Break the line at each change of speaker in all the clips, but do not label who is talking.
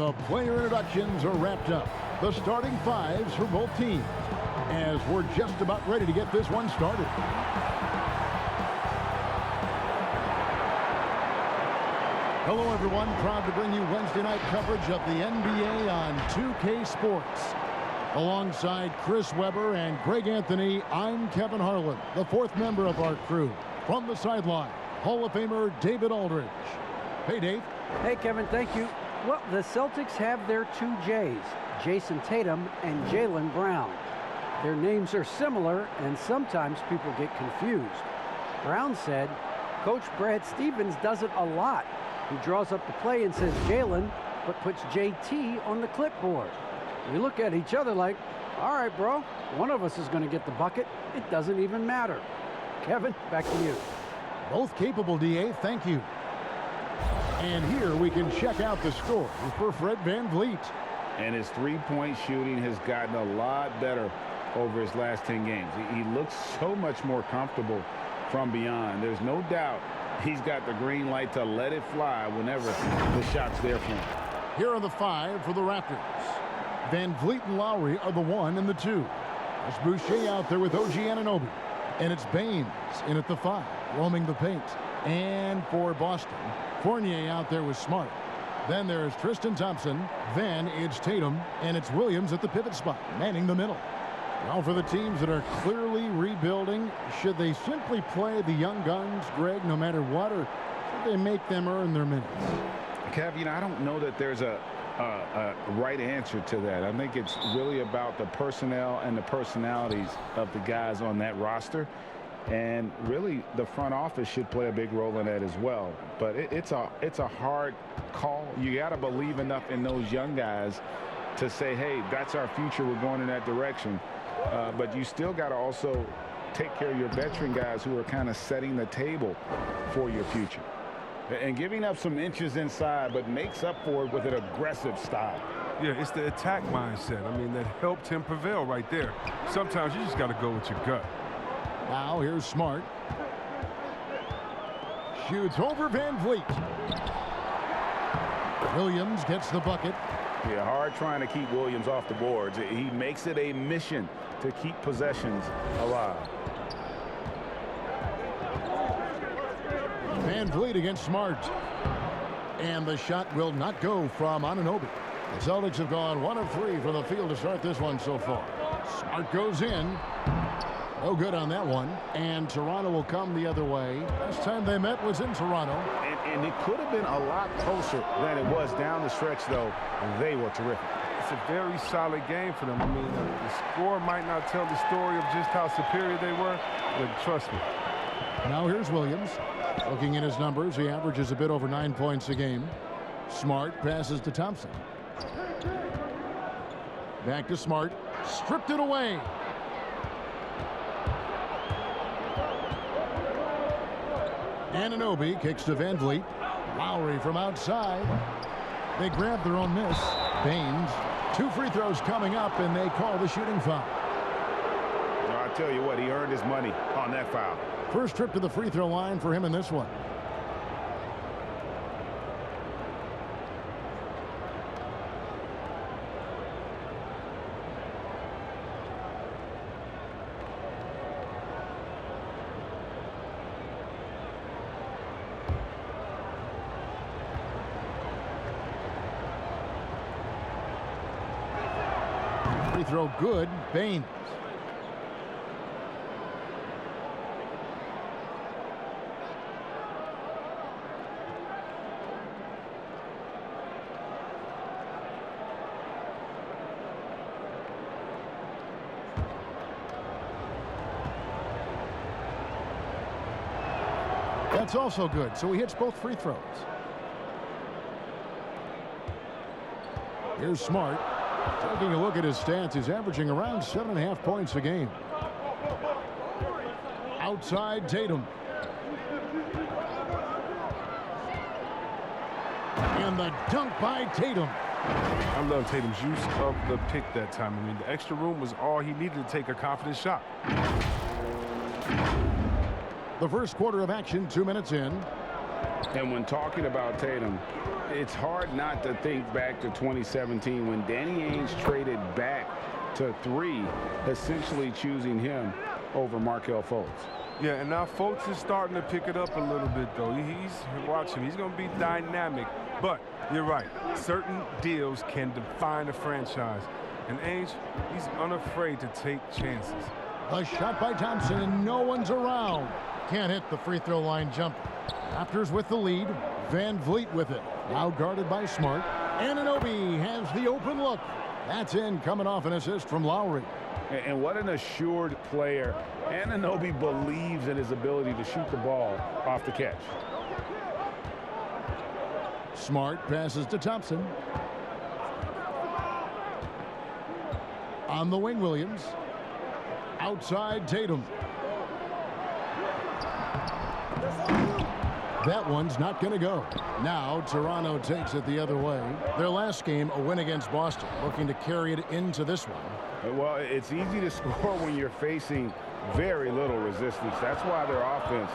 And the player introductions are wrapped up. The starting fives for both teams, as we're just about ready to get this one started. Hello, everyone. Proud to bring you Wednesday night coverage of the NBA on 2K Sports. Alongside Chris Webber and Greg Anthony, I'm Kevin Harlan, the fourth member of our crew. From the sideline, Hall of Famer David Aldridge. Hey, Dave.
Hey, Kevin, thank you. Well, the Celtics have their two J's, Jason Tatum and Jaylen Brown. Their names are similar, and sometimes people get confused. Brown said, Coach Brad Stevens does it a lot. He draws up the play and says Jaylen, but puts JT on the clipboard. We look at each other like, all right, bro, one of us is going to get the bucket. It doesn't even matter. Kevin, back to you.
Both capable, DA. Thank you. And here we can check out the score for Fred VanVleet.
And his three-point shooting has gotten a lot better over his last 10 games. He looks so much more comfortable from beyond. There's no doubt he's got the green light to let it fly whenever the shot's there for him.
Here are the five for the Raptors. VanVleet and Lowry are the 1 and the 2. There's Boucher out there with OG Anunoby. And it's Baines in at the 5, roaming the paint. And for Boston, Fournier out there with Smart. Then there's Tristan Thompson. Then it's Tatum. And it's Williams at the pivot spot, manning the middle. Now for the teams that are clearly rebuilding, should they simply play the young guns, Greg, no matter what, or should they make them earn their minutes?
Kev, I don't know that there's a right answer to that. I think it's really about the personnel and the personalities of the guys on that roster. And really, the front office should play a big role in that as well. But it's a hard call. You got to believe enough in those young guys to say, hey, that's our future. We're going in that direction. But you still got to also take care of your veteran guys who are kind of setting the table for your future. And giving up some inches inside, but makes up for it with an aggressive style.
Yeah, it's the attack mindset. I mean, that helped him prevail right there. Sometimes you just got to go with your gut.
Now here's Smart. Shoots over VanVleet. Williams gets the bucket.
Yeah, hard trying to keep Williams off the boards. He makes it a mission to keep possessions alive.
VanVleet against Smart. And the shot will not go from Anunoby. The Celtics have gone 1 of 3 from the field to start this one so far. Smart goes in. No good on that one. And Toronto will come the other way. Last time they met was in Toronto.
And it could have been a lot closer than it was down the stretch, though. They were terrific.
It's a very solid game for them. I mean, the score might not tell the story of just how superior they were, but trust me.
Now here's Williams. Looking at his numbers, he averages a bit over 9 points a game. Smart passes to Thompson. Back to Smart. Stripped it away. Anunoby kicks to VanVleet. Lowry from outside. They grab their own miss. Baines. 2 free throws coming up, and they call the shooting foul.
I tell you what, he earned his money on that foul.
First trip to the free throw line for him in this one. Free throw good. Baines. That's also good. So he hits both free throws. Here's Smart. Taking a look at his stats, he's averaging around 7.5 points a game. Outside Tatum. And the dunk by Tatum.
I love Tatum's use of the pick that time. I mean, the extra room was all he needed to take a confident shot.
The first quarter of action, 2 minutes in.
And when talking about Tatum, it's hard not to think back to 2017 when Danny Ainge traded back to 3, essentially choosing him over Markelle Fultz.
Yeah, and now Fultz is starting to pick it up a little bit, though. Watch him. He's going to be dynamic. But you're right. Certain deals can define a franchise. And Ainge, he's unafraid to take chances.
A shot by Thompson, and no one's around. Can't hit the free throw line jumper. Raptors with the lead. Van Vliet with it. Now guarded by Smart. Anunoby has the open look. That's in, coming off an assist from Lowry.
And what an assured player. Anunoby believes in his ability to shoot the ball off the catch.
Smart passes to Thompson. On the wing, Williams. Outside, Tatum. That one's not going to go. Now Toronto takes it the other way. Their last game, a win against Boston, looking to carry it into this one.
Well, it's easy to score when you're facing very little resistance. That's why their offense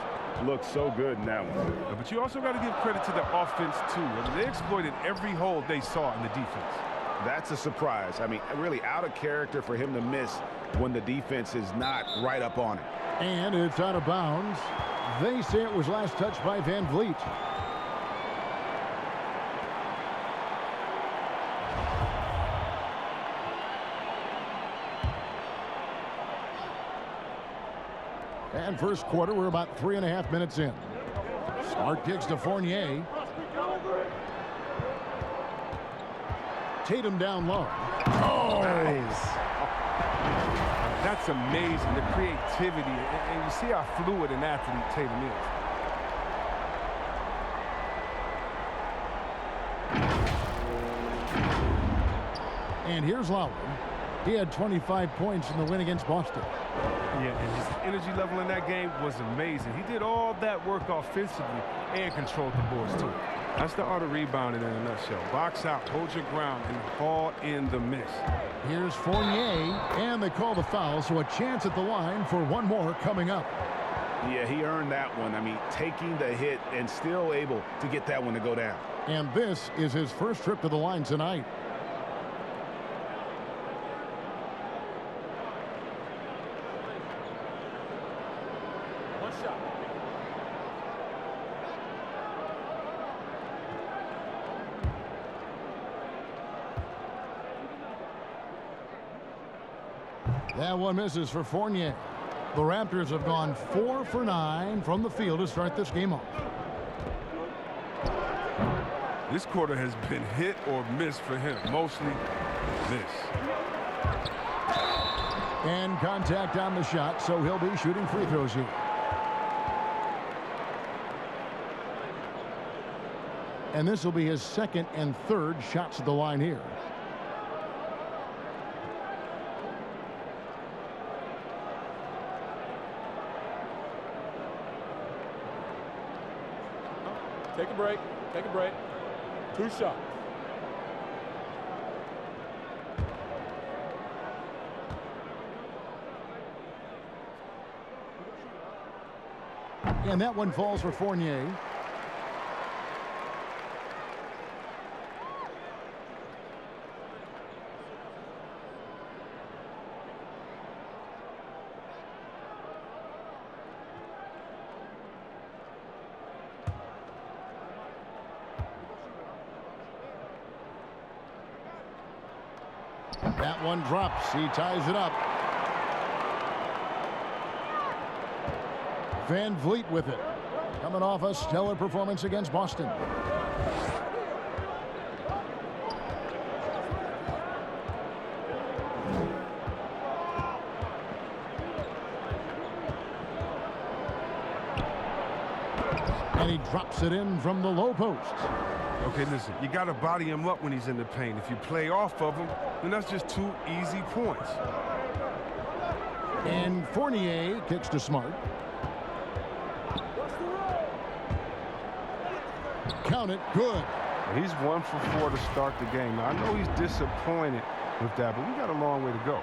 looks so good in that one.
But you also got to give credit to the offense, too. I mean, they exploited every hole they saw in the defense.
That's a surprise. I mean, really out of character for him to miss when the defense is not right up on it.
And it's out of bounds. They say it was last touched by Van Vliet. And first quarter, we're about 3.5 minutes in. Smart kicks to Fournier. Tatum down low.
Oh! Nice. That's amazing, the creativity, and you see how fluid an athlete Tatum
is. And here's Lowry. He had 25 points in the win against Boston.
Yeah, and his energy level in that game was amazing. He did all that work offensively and controlled the boards, too. That's the art of rebounding in a nutshell. Box out, hold your ground, and haul in the miss.
Here's Fournier, and they call the foul, so a chance at the line for one more coming up.
Yeah, he earned that one. I mean, taking the hit and still able to get that one to go down.
And this is his first trip to the line tonight.
One shot.
That one misses for Fournier. The Raptors have gone 4 for 9 from the field to start this game off.
This quarter has been hit or miss for him. Mostly miss.
And contact on the shot, so he'll be shooting free throws here. And this will be his second and third shots at the line here.
Take a break. Take a break. 2 shots.
And that one falls for Fournier. That one drops. He ties it up. Van Vliet with it. Coming off a stellar performance against Boston. And he drops it in from the low post.
Okay, listen, you got to body him up when he's in the paint. If you play off of him, then that's just 2 easy points.
And Fournier kicks to Smart. Count it, good.
He's 1 for 4 to start the game. Now, I know he's disappointed with that, but we got a long way to go.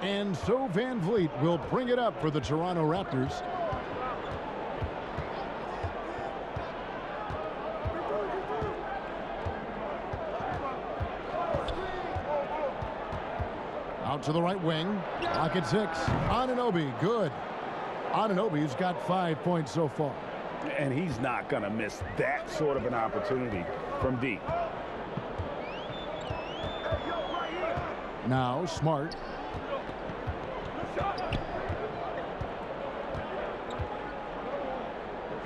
And so Van Vliet will bring it up for the Toronto Raptors. Out to the right wing. Lock at 6. Anunoby, good. Anunoby's got 5 points so far.
And he's not going to miss that sort of an opportunity from deep.
Now Smart.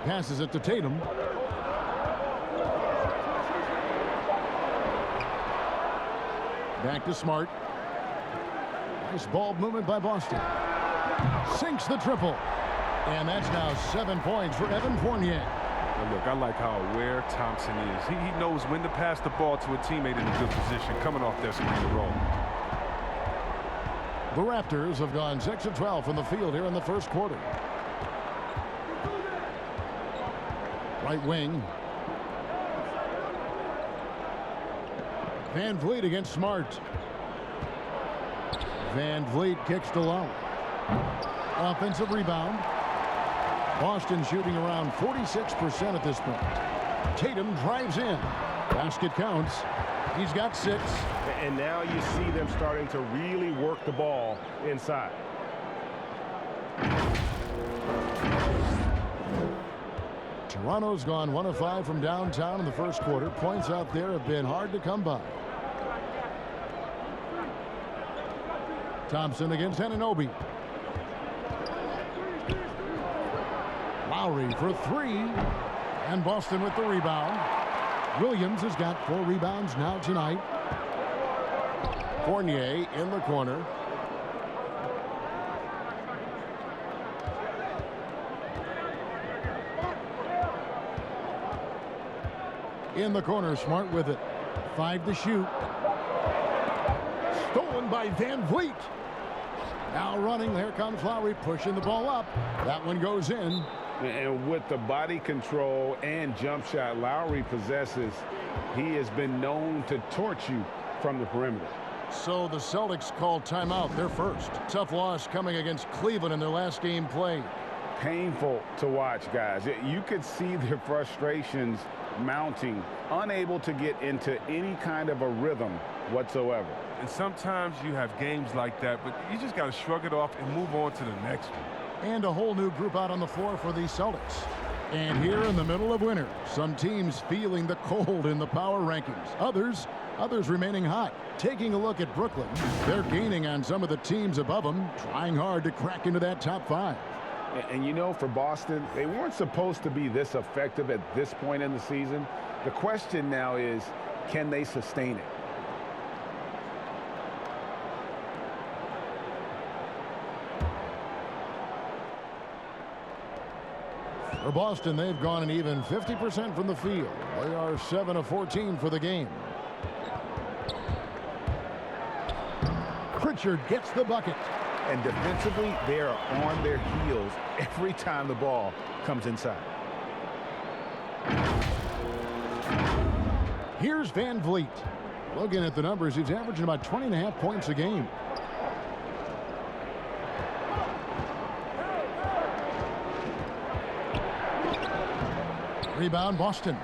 Passes it to Tatum. Back to Smart. Nice ball movement by Boston. Sinks the triple. And that's now 7 points for Evan Fournier.
Now look, I like how aware Thompson is. He knows when to pass the ball to a teammate in a good position, coming off that screen and roll.
The Raptors have gone 6 of 12 from the field here in the first quarter. Right wing. Van Vliet against Smart. Van Vliet kicks to Lowry. Offensive rebound. Boston shooting around 46% at this point. Tatum drives in. Basket counts. He's got 6.
And now you see them starting to really work the ball inside.
Toronto's gone 1 of 5 from downtown in the first quarter. Points out there have been hard to come by. Thompson against Anunoby. Lowry for 3. And Boston with the rebound. Williams has got 4 rebounds now tonight. Fournier in the corner. In the corner, Smart with it. 5 to shoot. Stolen by Van Vliet. Now running, here comes Lowry pushing the ball up. That one goes in.
And with the body control and jump shot Lowry possesses, he has been known to torch you from the perimeter.
So the Celtics called timeout, their first. Tough loss coming against Cleveland in their last game played.
Painful to watch, guys. You could see their frustrations mounting, unable to get into any kind of a rhythm whatsoever.
And sometimes you have games like that, but you just got to shrug it off and move on to the next one.
And a whole new group out on the floor for the Celtics. And here in the middle of winter, some teams feeling the cold in the power rankings. Others remaining hot. Taking a look at Brooklyn, they're gaining on some of the teams above them, trying hard to crack into that top 5.
And you know, for Boston, they weren't supposed to be this effective at this point in the season. The question now is, can they sustain it?
For Boston, they've gone an even 50% from the field. They are 7 of 14 for the game. Pritchard gets the bucket.
And defensively, they are on their heels every time the ball comes inside.
Here's Van Vliet. Looking at the numbers, he's averaging about 20.5 points a game. Rebound, Boston.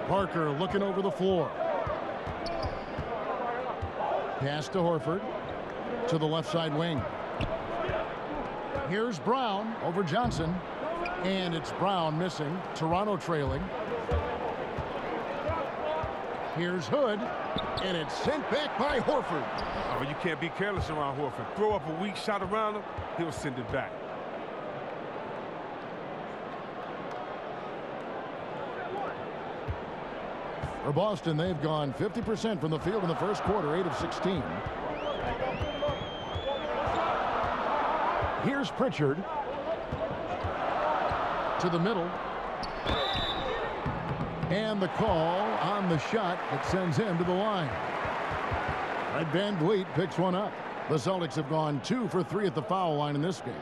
Parker looking over the floor. Pass to Horford. To the left side wing. Here's Brown over Johnson. And it's Brown missing. Toronto trailing. Here's Hood. And it's sent back by Horford.
Oh, but you can't be careless around Horford. Throw up a weak shot around him, he'll send it back.
For Boston, they've gone 50% from the field in the first quarter, 8 of 16. Here's Pritchard. To the middle. And the call on the shot that sends him to the line. Fred Van Vliet picks one up. The Celtics have gone 2 for 3 at the foul line in this game.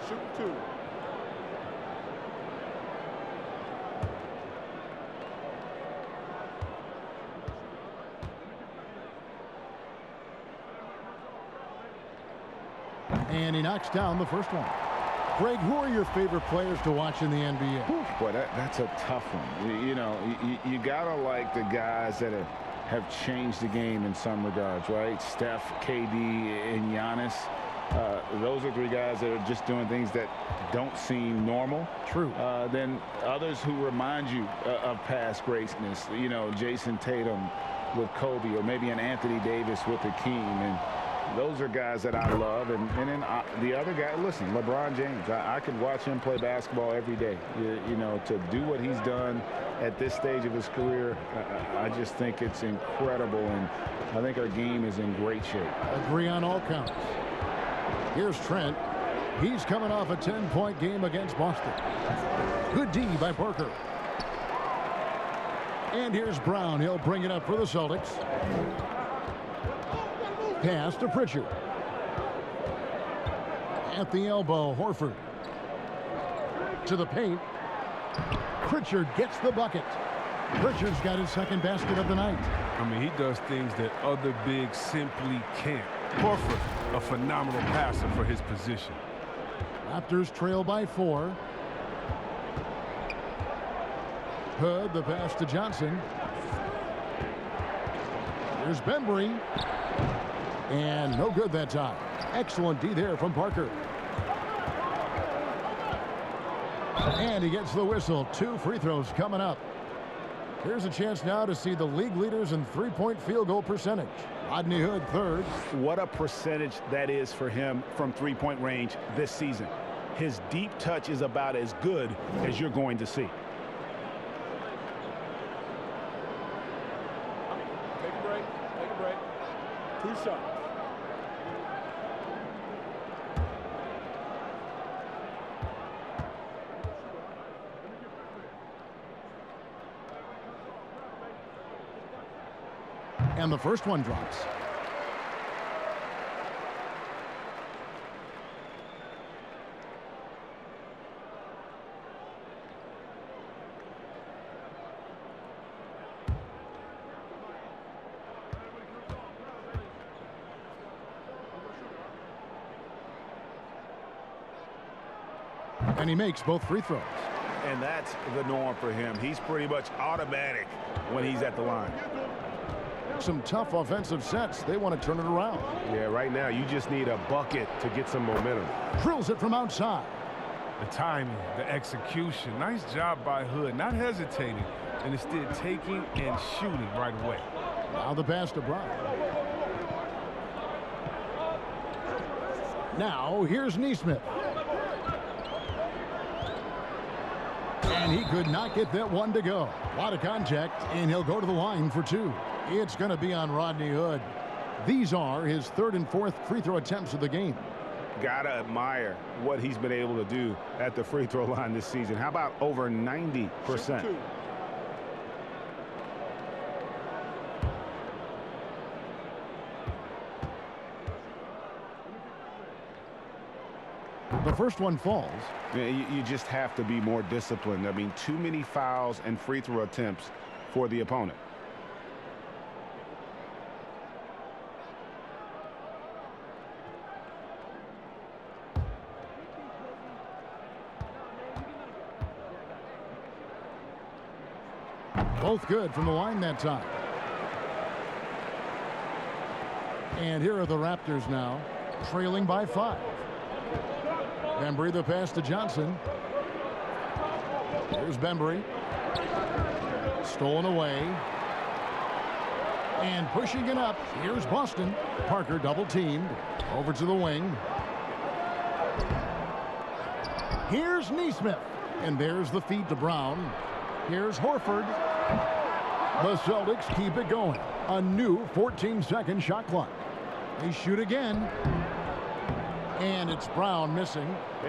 Shoot 2.
And he knocks down the first one. Greg, who are your favorite players to watch in the NBA?
Boy, that's a tough one. You gotta like the guys that have changed the game in some regards, right? Steph, KD, and Giannis. Those are three guys that are just doing things that don't seem normal.
True.
Then others who remind you of past greatness. Jason Tatum with Kobe, or maybe an Anthony Davis with Hakeem. And those are guys that I love. And then the other guy, listen, LeBron James. I could watch him play basketball every day. To do what he's done at this stage of his career, I just think it's incredible. And I think our game is in great shape.
Agree on all counts. Here's Trent. He's coming off a 10-point game against Boston. Good D by Parker. And here's Brown. He'll bring it up for the Celtics. Pass to Pritchard. At the elbow, Horford. To the paint. Pritchard gets the bucket. Pritchard's got his second basket of the night.
I mean, he does things that other bigs simply can't. Horford, a phenomenal passer for his position.
Raptors trail by 4. Hood, the pass to Johnson. Here's Bembry. And no good that time. Excellent D there from Parker. And he gets the whistle. 2 free throws coming up. Here's a chance now to see the league leaders in three-point field goal percentage. Rodney Hood, third.
What a percentage that is for him from three-point range this season. His deep touch is about as good as you're going to see.
Take a break. Take a break. 2 shots.
And the first one drops. And he makes both free throws.
And that's the norm for him. He's pretty much automatic when he's at the line.
Some tough offensive sets. They want to turn it around.
Yeah, right now you just need a bucket to get some momentum.
Drills it from outside.
The timing, the execution. Nice job by Hood, not hesitating, and instead taking and shooting right away.
Now the pass to Brown. Now here's Neesmith. And he could not get that one to go. A lot of contact, and he'll go to the line for 2. It's going to be on Rodney Hood. These are his 3rd and 4th free throw attempts of the game.
Gotta admire what he's been able to do at the free throw line this season. How about over 90%?
The first one falls.
You just have to be more disciplined. I mean, too many fouls and free throw attempts for the opponent.
Both good from the line that time. And here are the Raptors now, trailing by 5. Bembry, the pass to Johnson. Here's Bembry. Stolen away. And pushing it up, here's Boston. Parker double-teamed. Over to the wing. Here's Neesmith. And there's the feed to Brown. Here's Horford. The Celtics keep it going. A new 14-second shot clock. They shoot again. And it's Brown missing.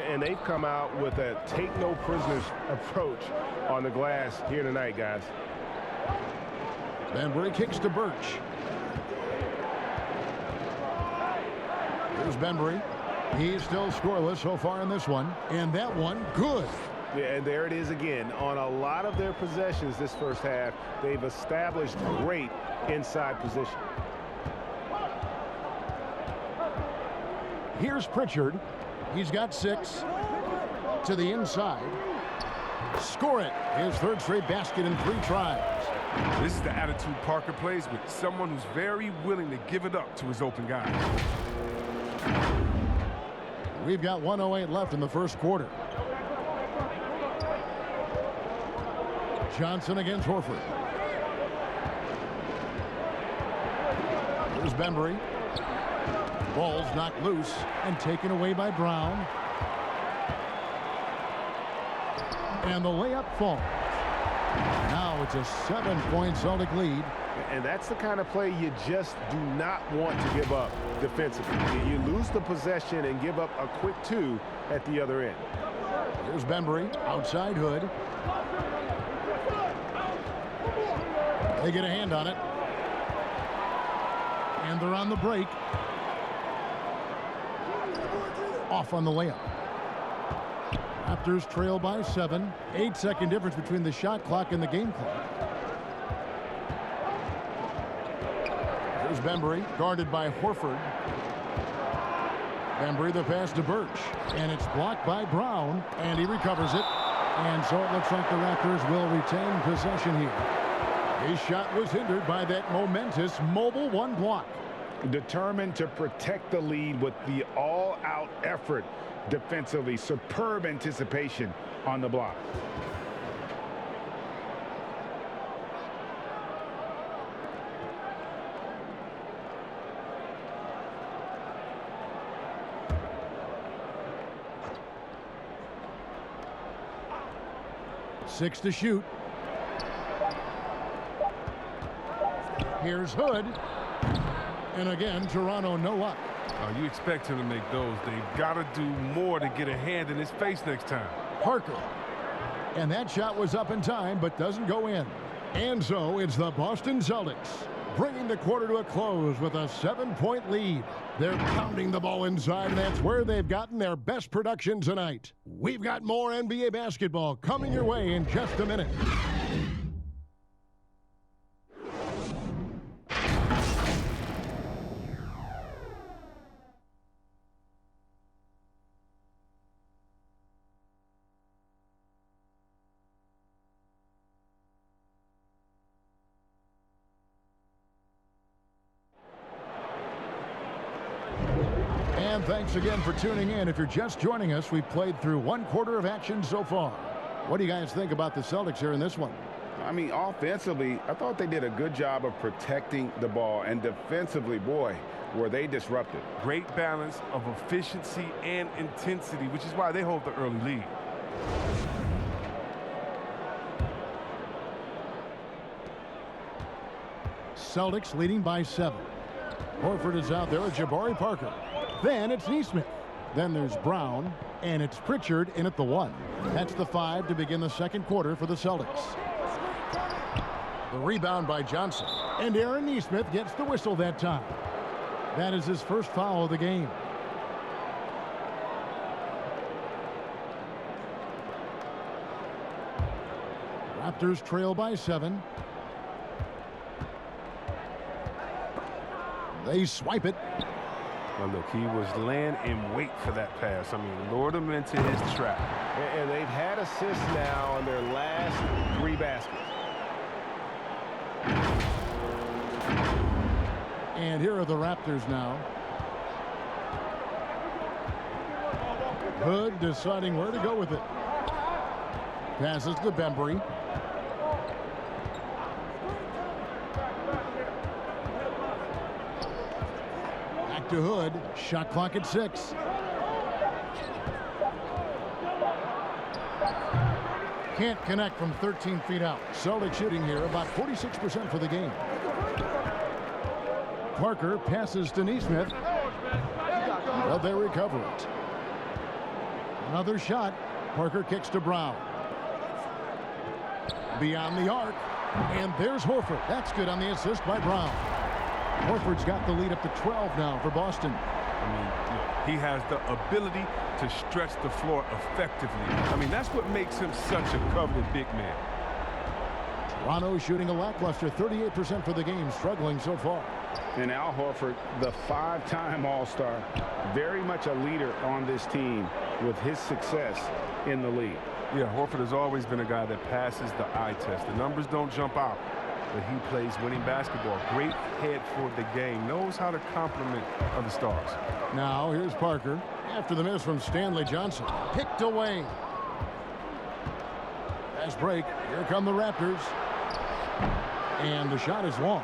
And they've come out with a take-no-prisoners approach on the glass here tonight, guys.
Bembry kicks to Birch. Here's Bembry. He's still scoreless so far in this one. And that one, good.
Yeah, and there it is again. On a lot of their possessions this first half, they've established great inside position.
Here's Pritchard. He's got 6. to the inside. Score it. His third straight basket in 3 tries.
This is the attitude Parker plays with, someone who's very willing to give it up to his open guys.
We've got 1:08 left in the first quarter. Johnson against Horford. Here's Bembry. Ball's knocked loose and taken away by Brown. And the layup falls. Now it's a 7-point Celtic lead.
And that's the kind of play you just do not want to give up defensively. You lose the possession and give up a quick 2 at the other end.
Here's Bembry, outside Hood. They get a hand on it. And they're on the break. Off on the layup. Raptors trail by 7. 8-second difference between the shot clock and the game clock. Here's Bembry, guarded by Horford. Bembry, the pass to Birch. And it's blocked by Brown. And he recovers it. And so it looks like the Raptors will retain possession here. His shot was hindered by that momentous mobile 1 block.
Determined to protect the lead with the all-out effort defensively. Superb anticipation on the block.
Six to shoot. Here's Hood. And again, Toronto no luck.
You expect him to make those. They've got to do more to get a hand in his face next time.
Parker. And that shot was up in time, but doesn't go in. And so it's the Boston Celtics bringing the quarter to a close with a 7-point lead. They're pounding the ball inside, and that's where they've gotten their best production tonight. We've got more NBA basketball coming your way in just a minute. And thanks again for tuning in. If you're just joining us, we've played through 1 quarter of action so far. What do you guys think about the Celtics here in this one?
I mean, offensively, I thought they did a good job of protecting the ball. And defensively, boy, were they disruptive.
Great balance of efficiency and intensity, which is why they hold the early lead.
Celtics leading by 7. Horford is out there with Jabari Parker. Then it's Neesmith. Then there's Brown. And it's Pritchard in at the 1. That's the 5 to begin the second quarter for the Celtics. The rebound by Johnson. And Aaron Neesmith gets the whistle that time. That is his first foul of the game. Raptors trail by 7. They swipe it.
Well, look, he was laying in wait for that pass. I mean, lured him into his trap.
And they've had assists now on their last 3 baskets.
And here are the Raptors now. Hood deciding where to go with it. Passes to Bembry. Back to Hood. Shot clock at 6. Can't connect from 13 feet out. Celtics shooting here about 46% for the game. Parker passes to Neesmith. But they recover it. Another shot. Parker kicks to Brown. Beyond the arc. And there's Horford. That's good on the assist by Brown. Horford's got the lead up to 12 now for Boston.
I mean, he has the ability to stretch the floor effectively. I mean, that's what makes him such a coveted big man.
Toronto shooting a lackluster 38% for the game, struggling so far.
And Al Horford, the 5-time All-Star, very much a leader on this team.
with his success in the league.
Yeah, Horford has always been a guy that passes the eye test. The numbers don't jump out, but he plays winning basketball. Great head for the game. Knows how to complement other stars.
Now here's Parker. After the miss from Stanley Johnson. Picked away. Fast break. Here come the Raptors. And the shot is long.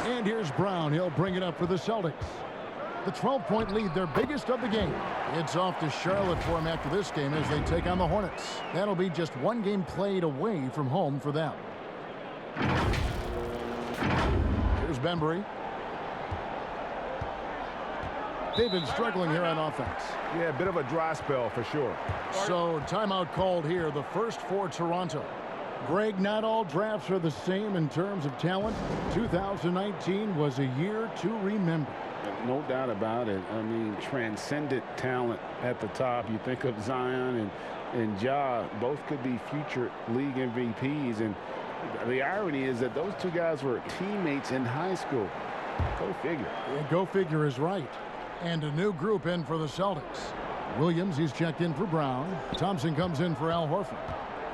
And here's Brown. He'll bring it up for the Celtics. The 12-point lead, their biggest of the game. It's off to Charlotte for them after this game as they take on the Hornets. That'll be just one game played away from home for them. Here's Bembry. They've been struggling here on offense.
Yeah, a bit of a dry spell for sure.
So timeout called here, the first for Toronto. Greg, not all drafts are the same in terms of talent. 2019 was a year to remember.
No doubt about it. I mean, transcendent talent at the top. You think of Zion and Ja, both could be future league MVPs. And the irony is that those two guys were teammates in high school. Go figure.
Yeah, go figure is right. And a new group in for the Celtics. Williams, he's checked in for Brown. Thompson comes in for Al Horford.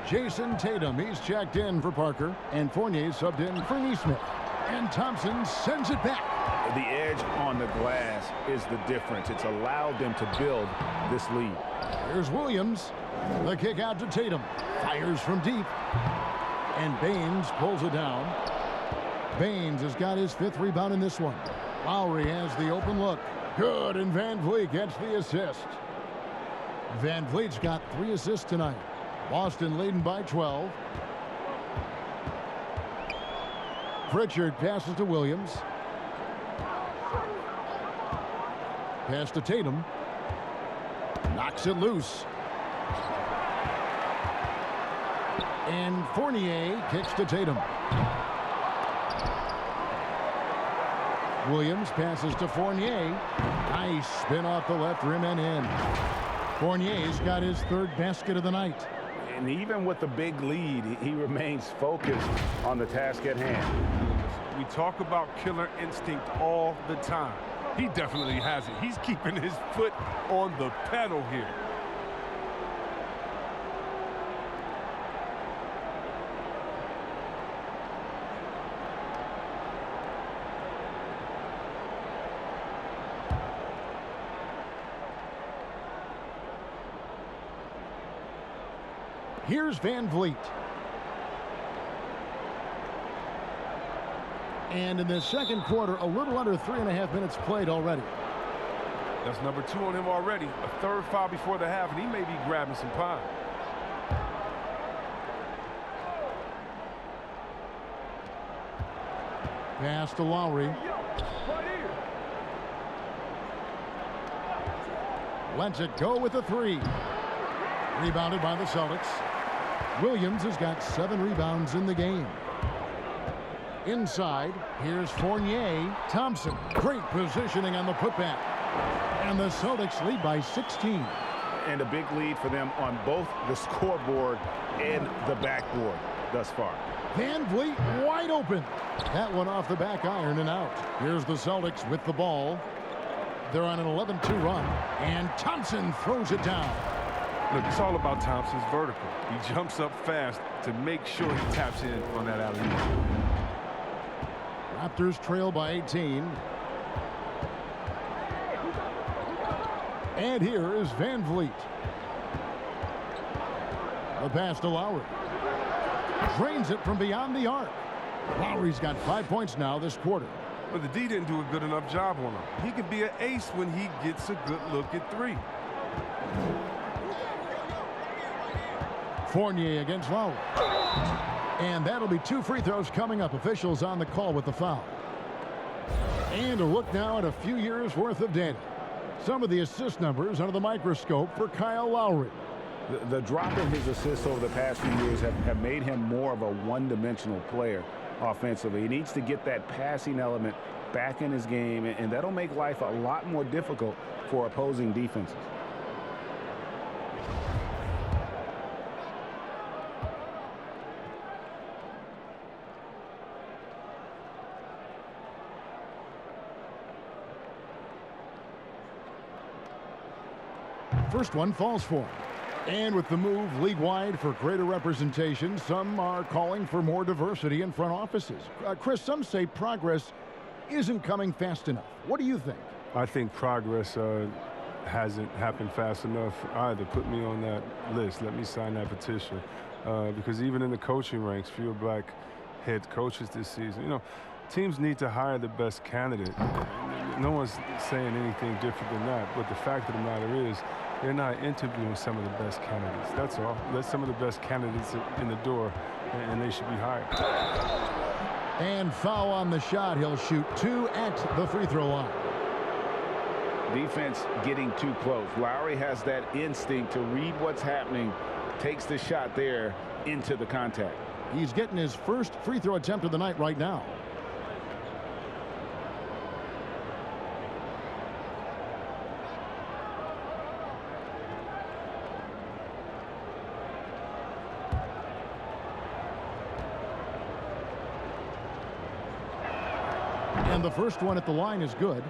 Jason Tatum, he's checked in for Parker. And Fournier subbed in for Nesmith. And Thompson sends it back.
The edge on the glass is the difference. It's allowed them to build this lead.
Here's Williams. The kick out to Tatum. Fires from deep. And Baines pulls it down. Baines has got his 5th rebound in this one. Lowry has the open look. Good, and Van Vliet gets the assist. Van Vliet's got 3 assists tonight. Boston leading by 12. Pritchard passes to Williams. Pass to Tatum. Knocks it loose. And Fournier kicks to Tatum. Williams passes to Fournier. Nice spin off the left rim and in. Fournier's got his 3rd basket of the night.
And even with the big lead, he remains focused on the task at hand.
We talk about killer instinct all the time. He definitely has it. He's keeping his foot on the pedal here.
Here's Van Vliet. And in the second quarter, a little under 3.5 minutes played already.
That's number 2 on him already. A 3rd foul before the half, and he may be grabbing some pie.
Pass to Lowry. Lets it go with a 3. Rebounded by the Celtics. Williams has got 7 rebounds in the game. Inside, here's Fournier. Thompson, great positioning on the putback. And the Celtics lead by 16.
And a big lead for them on both the scoreboard and the backboard thus far.
Van Vliet wide open. That one off the back iron and out. Here's the Celtics with the ball. They're on an 11-2 run. And Thompson throws it down.
Look, it's all about Thompson's vertical. He jumps up fast to make sure he taps in on that alley-oop.
Raptors trail by 18. And here is Van Vliet. The pass to Lowry. Drains it from beyond the arc. Lowry's got 5 points now this quarter.
But the D didn't do a good enough job on him. He could be an ace when he gets a good look at 3.
Fournier against Lowry. And that'll be 2 free throws coming up. Officials on the call with the foul. And a look now at a few years worth of data. Some of the assist numbers under the microscope for Kyle Lowry.
The drop in his assists over the past few years have made him more of a one-dimensional player offensively. He needs to get that passing element back in his game, and that'll make life a lot more difficult for opposing defenses.
First one falls for him. And with the move league-wide for greater representation, some are calling for more diversity in front offices. Chris, some say progress isn't coming fast enough. What do you think?
I think progress hasn't happened fast enough either. Put me on that list. Let me sign that petition. Because even in the coaching ranks, fewer black head coaches this season. You know, teams need to hire the best candidate. No one's saying anything different than that. But the fact of the matter is, they're not interviewing some of the best candidates. That's all. Let some of the best candidates in the door, and they should be hired.
And foul on the shot. He'll shoot 2 at the free throw line.
Defense getting too close. Lowry has that instinct to read what's happening, takes the shot there into the contact.
He's getting his first free throw attempt of the night right now. And the first one at the line is good.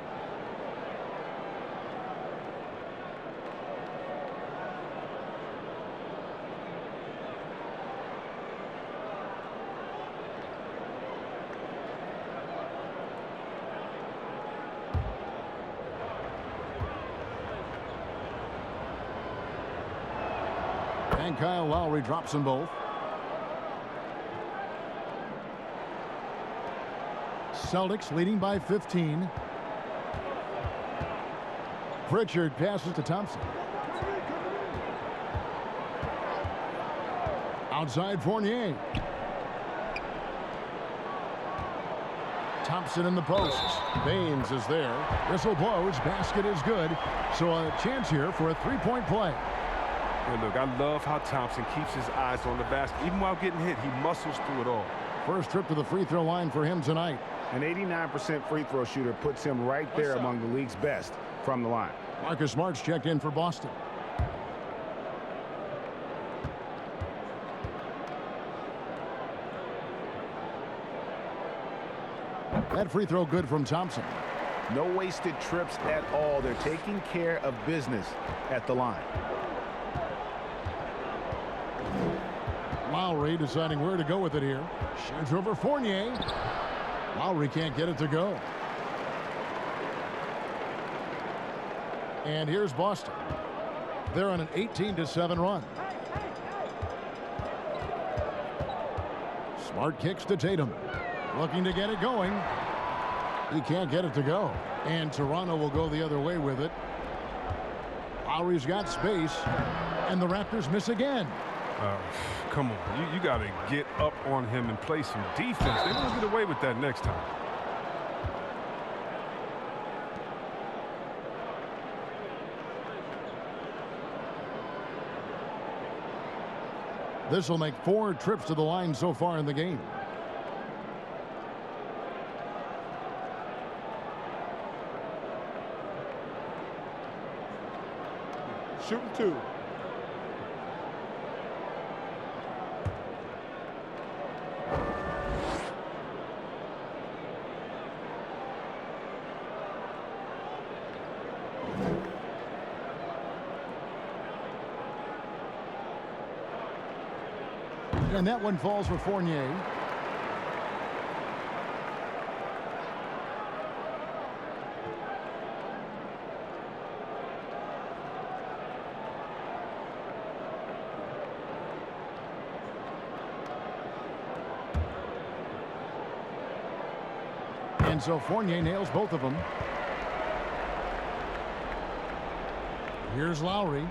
And Kyle Lowry drops them both. Celtics leading by 15. Pritchard passes to Thompson. Outside Fournier. Thompson in the post. Baines is there. Whistle blows. Basket is good. So a chance here for a three-point play.
Hey, look, I love how Thompson keeps his eyes on the basket. Even while getting hit, he muscles through it all.
First trip to the free throw line for him tonight.
An 89% free throw shooter puts him right there among the league's best from the line.
Marcus Smart's checked in for Boston. That free throw good from Thompson.
No wasted trips at all. They're taking care of business at the line.
Lowry deciding where to go with it here. Shoots over Fournier. Lowry can't get it to go. And here's Boston. They're on an 18-7 run. Smart kicks to Tatum. Looking to get it going. He can't get it to go. And Toronto will go the other way with it. Lowry's got space. And the Raptors miss again.
Come on, you got to get up on him and play some defense. They won't get away with that next time.
This will make 4 trips to the line so far in the game.
Shooting 2.
And that one falls for Fournier. And so Fournier nails both of them. Here's Lowry.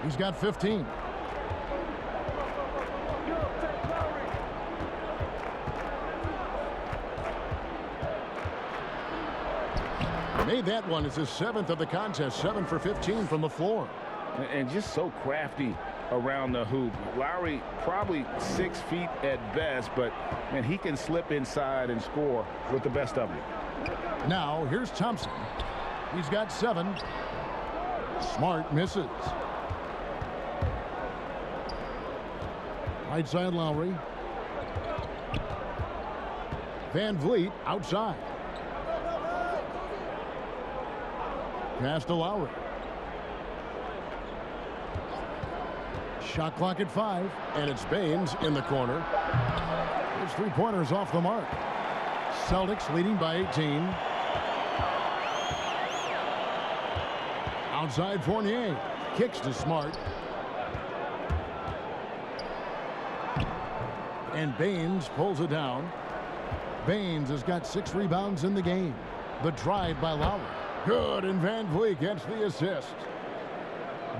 He's got 15. Made that one. It's his 7th of the contest. 7 for 15 from the floor.
And just so crafty around the hoop. Lowry probably 6 feet at best, but man, he can slip inside and score with the best of them.
Now here's Thompson. He's got 7. Smart misses. Right side Lowry. Van Vliet outside. Pass to Lowry. Shot clock at 5, and it's Baines in the corner. His three-pointers off the mark. Celtics leading by 18. Outside Fournier. Kicks to Smart. And Baines pulls it down. Baines has got 6 rebounds in the game. The drive by Lowry. Good, and Van Vliet gets the assist.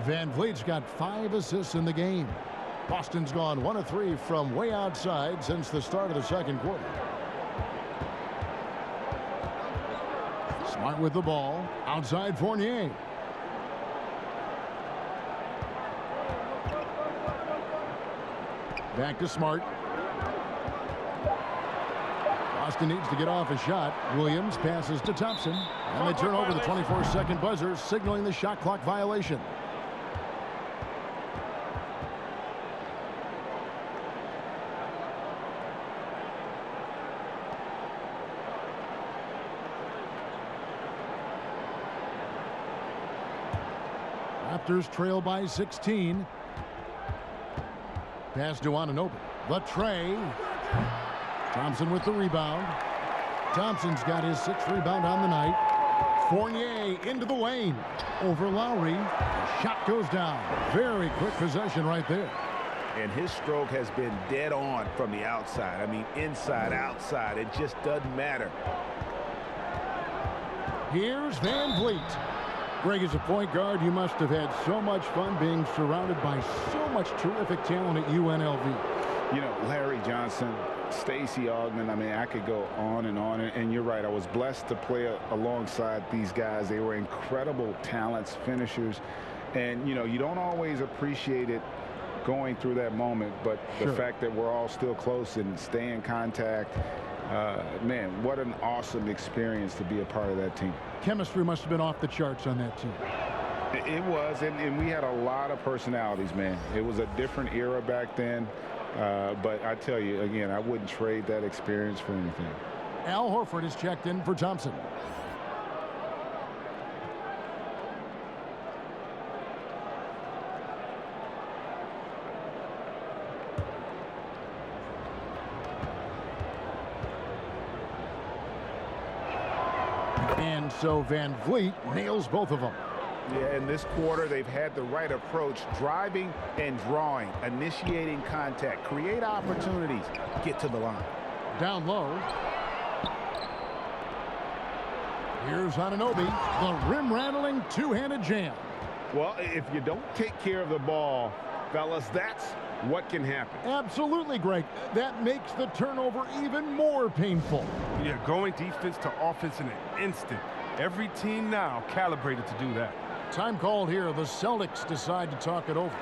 Van Vliet's got 5 assists in the game. Boston's gone 1 of 3 from way outside since the start of the second quarter. Smart with the ball. Outside Fournier. Back to Smart. Boston needs to get off a shot. Williams passes to Thompson. And they turn over the 24-second buzzer, signaling the shot clock violation. Raptors trail by 16. Pass to Anunoby. The tray. Thompson with the rebound. Thompson's got his 6th rebound on the night. Fournier into the lane. Over Lowry. The shot goes down. Very quick possession right there.
And his stroke has been dead on from the outside. I mean, inside, outside. It just doesn't matter.
Here's Van Vliet. Greg, as a point guard, you must have had so much fun being surrounded by so much terrific talent at UNLV.
You know, Larry Johnson, Stacey Augmon, I mean, I could go on. And you're right, I was blessed to play alongside these guys. They were incredible talents, finishers. And, you know, you don't always appreciate it going through that moment, but the fact that we're all still close and stay in contact, man, what an awesome experience to be a part of that team.
Chemistry must have been off the charts on that team.
It was, and we had a lot of personalities, man. It was a different era back then. But I tell you, again, I wouldn't trade that experience for anything.
Al Horford is checked in for Thompson. And so Van Vliet nails both of them.
Yeah, in this quarter, they've had the right approach, driving and drawing, initiating contact, create opportunities, get to the line.
Down low. Here's Anunoby, the rim-rattling two-handed jam.
Well, if you don't take care of the ball, fellas, that's what can happen.
Absolutely, Greg. That makes the turnover even more painful.
Yeah, going defense to offense in an instant. Every team now calibrated to do that.
Time called here. The Celtics decide to talk it over.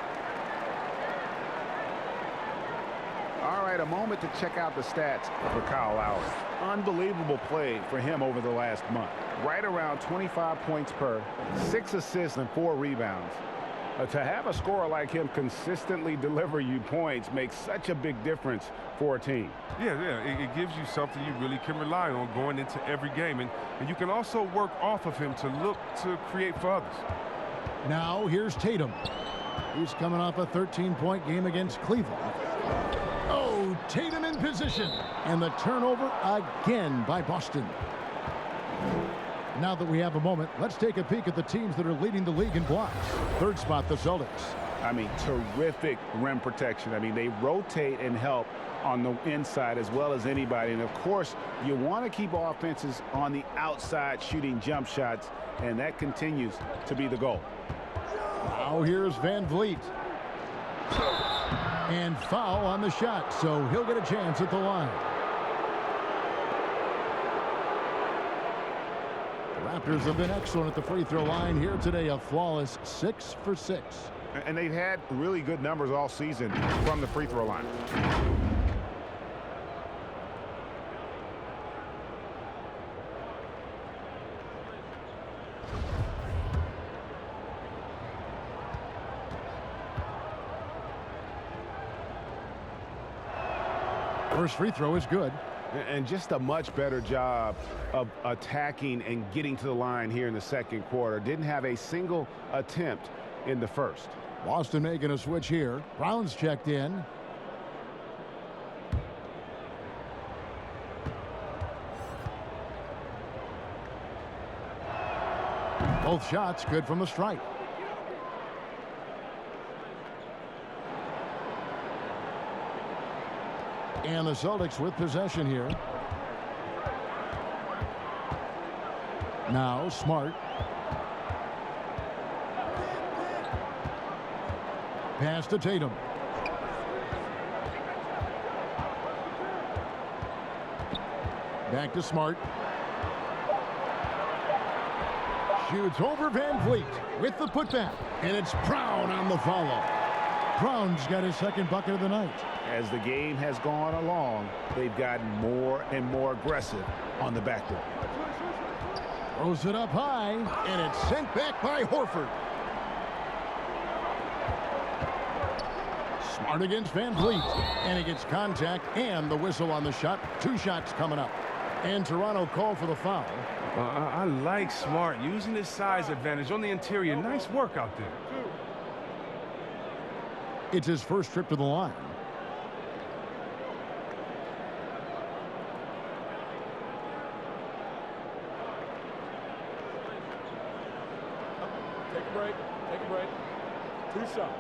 All right, a moment to check out the stats for Kyle Lowry. Unbelievable play for him over the last month. Right around 25 points per, 6 assists and 4 rebounds. To have a scorer like him consistently deliver you points makes such a big difference for a team.
Yeah, it gives you something you really can rely on going into every game. And you can also work off of him to look to create for others.
Now here's Tatum. He's coming off a 13-point game against Cleveland. Oh, Tatum in position. And the turnover again by Boston. Now that we have a moment, let's take a peek at the teams that are leading the league in blocks. Third spot, the Celtics.
I mean, terrific rim protection. I mean, they rotate and help on the inside as well as anybody. And, of course, you want to keep offenses on the outside shooting jump shots, and that continues to be the goal.
Now here's Van Vliet. And foul on the shot, so he'll get a chance at the line. Raptors have been excellent at the free throw line here today. A flawless 6 for 6.
And they've had really good numbers all season from the free throw line.
First free throw is good.
And just a much better job of attacking and getting to the line here in the second quarter. Didn't have a single attempt in the first.
Boston making a switch here. Brown's checked in. Both shots good from the stripe. And the Celtics with possession here. Now Smart. Pass to Tatum. Back to Smart. Shoots over Van Vliet with the putback. And it's Brown on the follow. Brown's got his second bucket of the night.
As the game has gone along, they've gotten more and more aggressive on the backdoor.
Throws it up high, and it's sent back by Horford. Smart against Van Vliet, and he gets contact and the whistle on the shot. 2 shots coming up. And Toronto called for the foul.
I like Smart using his size advantage on the interior. Nice work out there.
It's his first trip to the line.
Take a break. Take a break. 2 shots.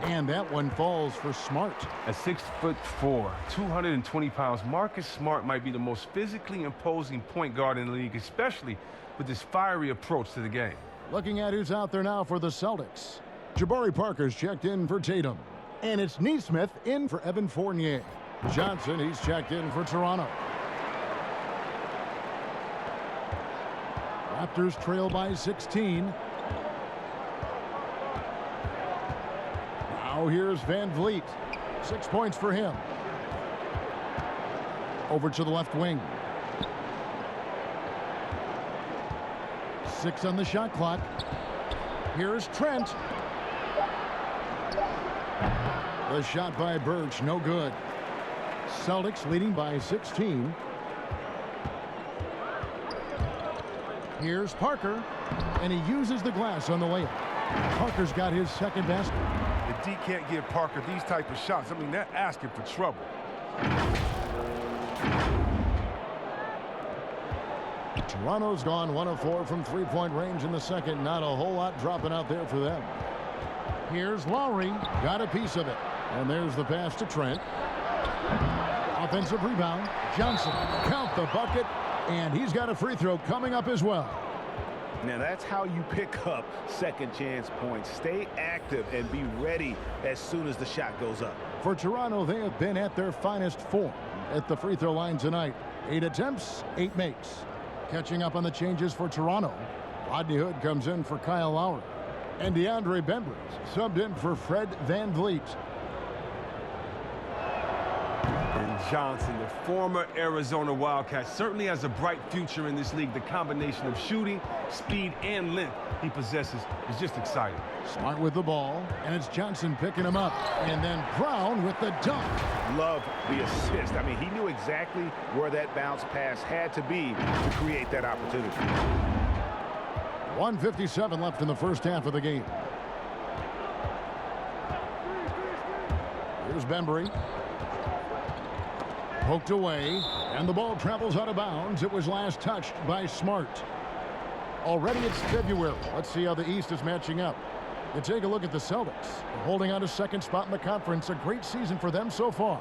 And that one falls for Smart.
At 6'4", 220 pounds, Marcus Smart might be the most physically imposing point guard in the league, especially with this fiery approach to the game.
Looking at who's out there now for the Celtics. Jabari Parker's checked in for Tatum. And it's Neesmith in for Evan Fournier. Johnson, he's checked in for Toronto. Raptors trail by 16. Now here's Van Vliet. 6 points for him. Over to the left wing. 6 on the shot clock. Here's Trent. The shot by Birch, no good. Celtics leading by 16. Here's Parker, and he uses the glass on the layup. Parker's got his second basket.
The D can't give Parker these type of shots. I mean, they're asking for trouble.
Toronto's gone 1 of 4 from three-point range in the second. Not a whole lot dropping out there for them. Here's Lowry, got a piece of it. And there's the pass to Trent. Offensive rebound. Johnson, count the bucket. And he's got a free throw coming up as well.
Now that's how you pick up second chance points. Stay active and be ready as soon as the shot goes up.
For Toronto, they have been at their finest form at the free throw line tonight. 8 attempts, 8 makes. Catching up on the changes for Toronto. Rodney Hood comes in for Kyle Lowry. And DeAndre Bembry subbed in for Fred Van Vliet.
And Johnson, the former Arizona Wildcat, certainly has a bright future in this league. The combination of shooting, speed, and length he possesses is just exciting.
Smart with the ball, and it's Johnson picking him up. And then Brown with the dunk.
Love the assist. I mean, he knew exactly where that bounce pass had to be to create that opportunity.
1:57 left in the first half of the game. Here's Bembry. Poked away, and the ball travels out of bounds. It was last touched by Smart. Already it's February. Let's see how the East is matching up. You take a look at the Celtics. Holding on to second spot in the conference. A great season for them so far.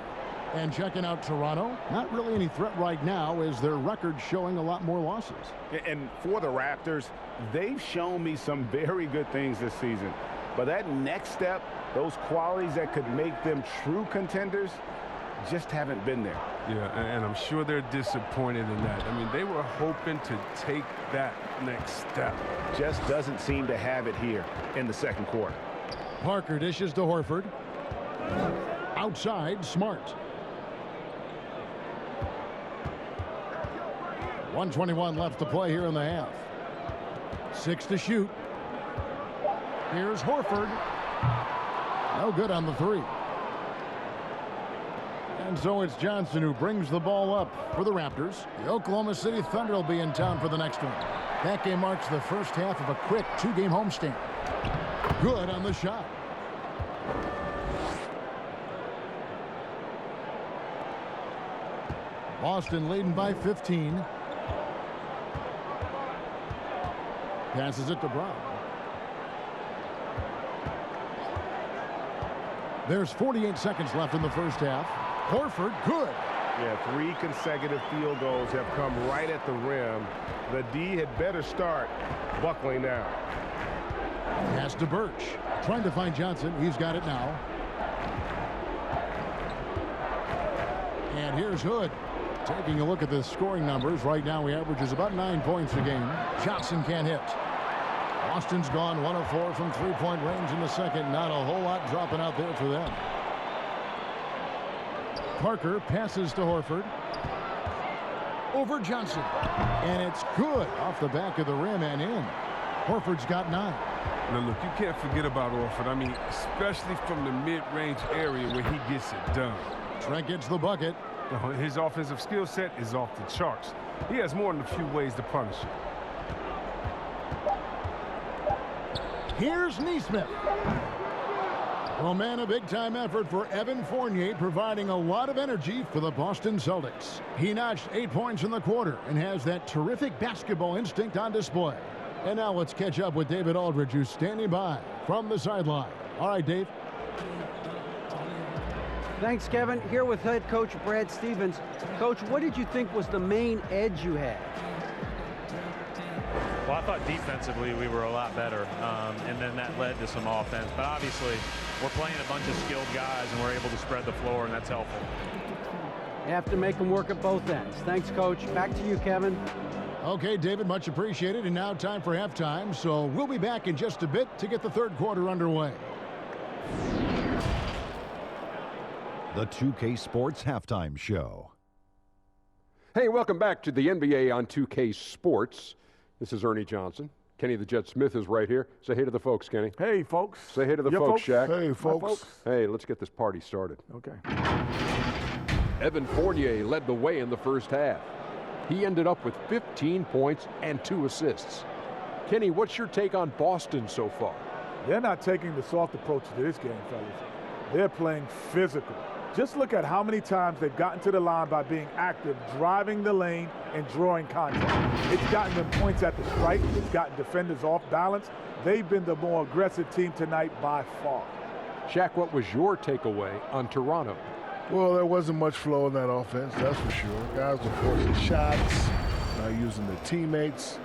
And checking out Toronto, not really any threat right now as their record showing a lot more losses.
And for the Raptors, they've shown me some very good things this season. But that next step, those qualities that could make them true contenders, just haven't been there.
Yeah, and I'm sure they're disappointed in that. I mean, they were hoping to take that next step.
Just doesn't seem to have it here in the second quarter.
Parker dishes to Horford. Outside, Smart. 1:21 left to play here in the half. 6 to shoot. Here's Horford. No good on the 3. And so it's Johnson who brings the ball up for the Raptors. The Oklahoma City Thunder will be in town for the next one. That game marks the first half of a quick 2-game homestand. Good on the shot. Boston leading by 15. Passes it to Brown. There's 48 seconds left in the first half. Horford, good.
Yeah, 3 consecutive field goals have come right at the rim. The D had better start buckling now.
Pass to Birch. Trying to find Johnson. He's got it now. And here's Hood. Taking a look at the scoring numbers. Right now he averages about 9 points a game. Johnson can't hit. Boston's gone 1 of 4 from three-point range in the second. Not a whole lot dropping out there for them. Parker passes to Horford. Over Johnson. And it's good off the back of the rim and in. Horford's got 9.
Now, look, you can't forget about Horford. I mean, especially from the mid-range area where he gets it done.
Trent gets the bucket.
His offensive skill set is off the charts. He has more than a few ways to punish it.
Here's Nesmith. Well, man, a big-time effort for Evan Fournier, providing a lot of energy for the Boston Celtics. He notched 8 points in the quarter and has that terrific basketball instinct on display. And now let's catch up with David Aldridge, who's standing by from the sideline. All right, Dave.
Thanks, Kevin. Here with head coach Brad Stevens. Coach, what did you think was the main edge you had?
Well, I thought defensively we were a lot better, and then that led to some offense. But obviously, we're playing a bunch of skilled guys, and we're able to spread the floor, and that's helpful.
You have to make them work at both ends. Thanks, Coach. Back to you, Kevin.
Okay, David, much appreciated. And now time for halftime. So we'll be back in just a bit to get the third quarter underway.
The 2K Sports Halftime Show.
Hey, welcome back to the NBA on 2K Sports. This is Ernie Johnson. Kenny the Jet Smith is right here. Say hey to the folks, Kenny.
Hey, folks.
Say hey to the folks, Shaq.
Hey, folks.
Hey, let's get this party started.
Okay.
Evan Fournier led the way in the first half. He ended up with 15 points and 2 assists. Kenny, what's your take on Boston so far?
They're not taking the soft approach to this game, fellas. They're playing physical. Just look at how many times they've gotten to the line by being active, driving the lane, and drawing contact. It's gotten them points at the stripe. It's gotten defenders off balance. They've been the more aggressive team tonight by far.
Shaq, what was your takeaway on Toronto?
Well, there wasn't much flow in that offense, that's for sure. Guys were forcing shots, not using their teammates.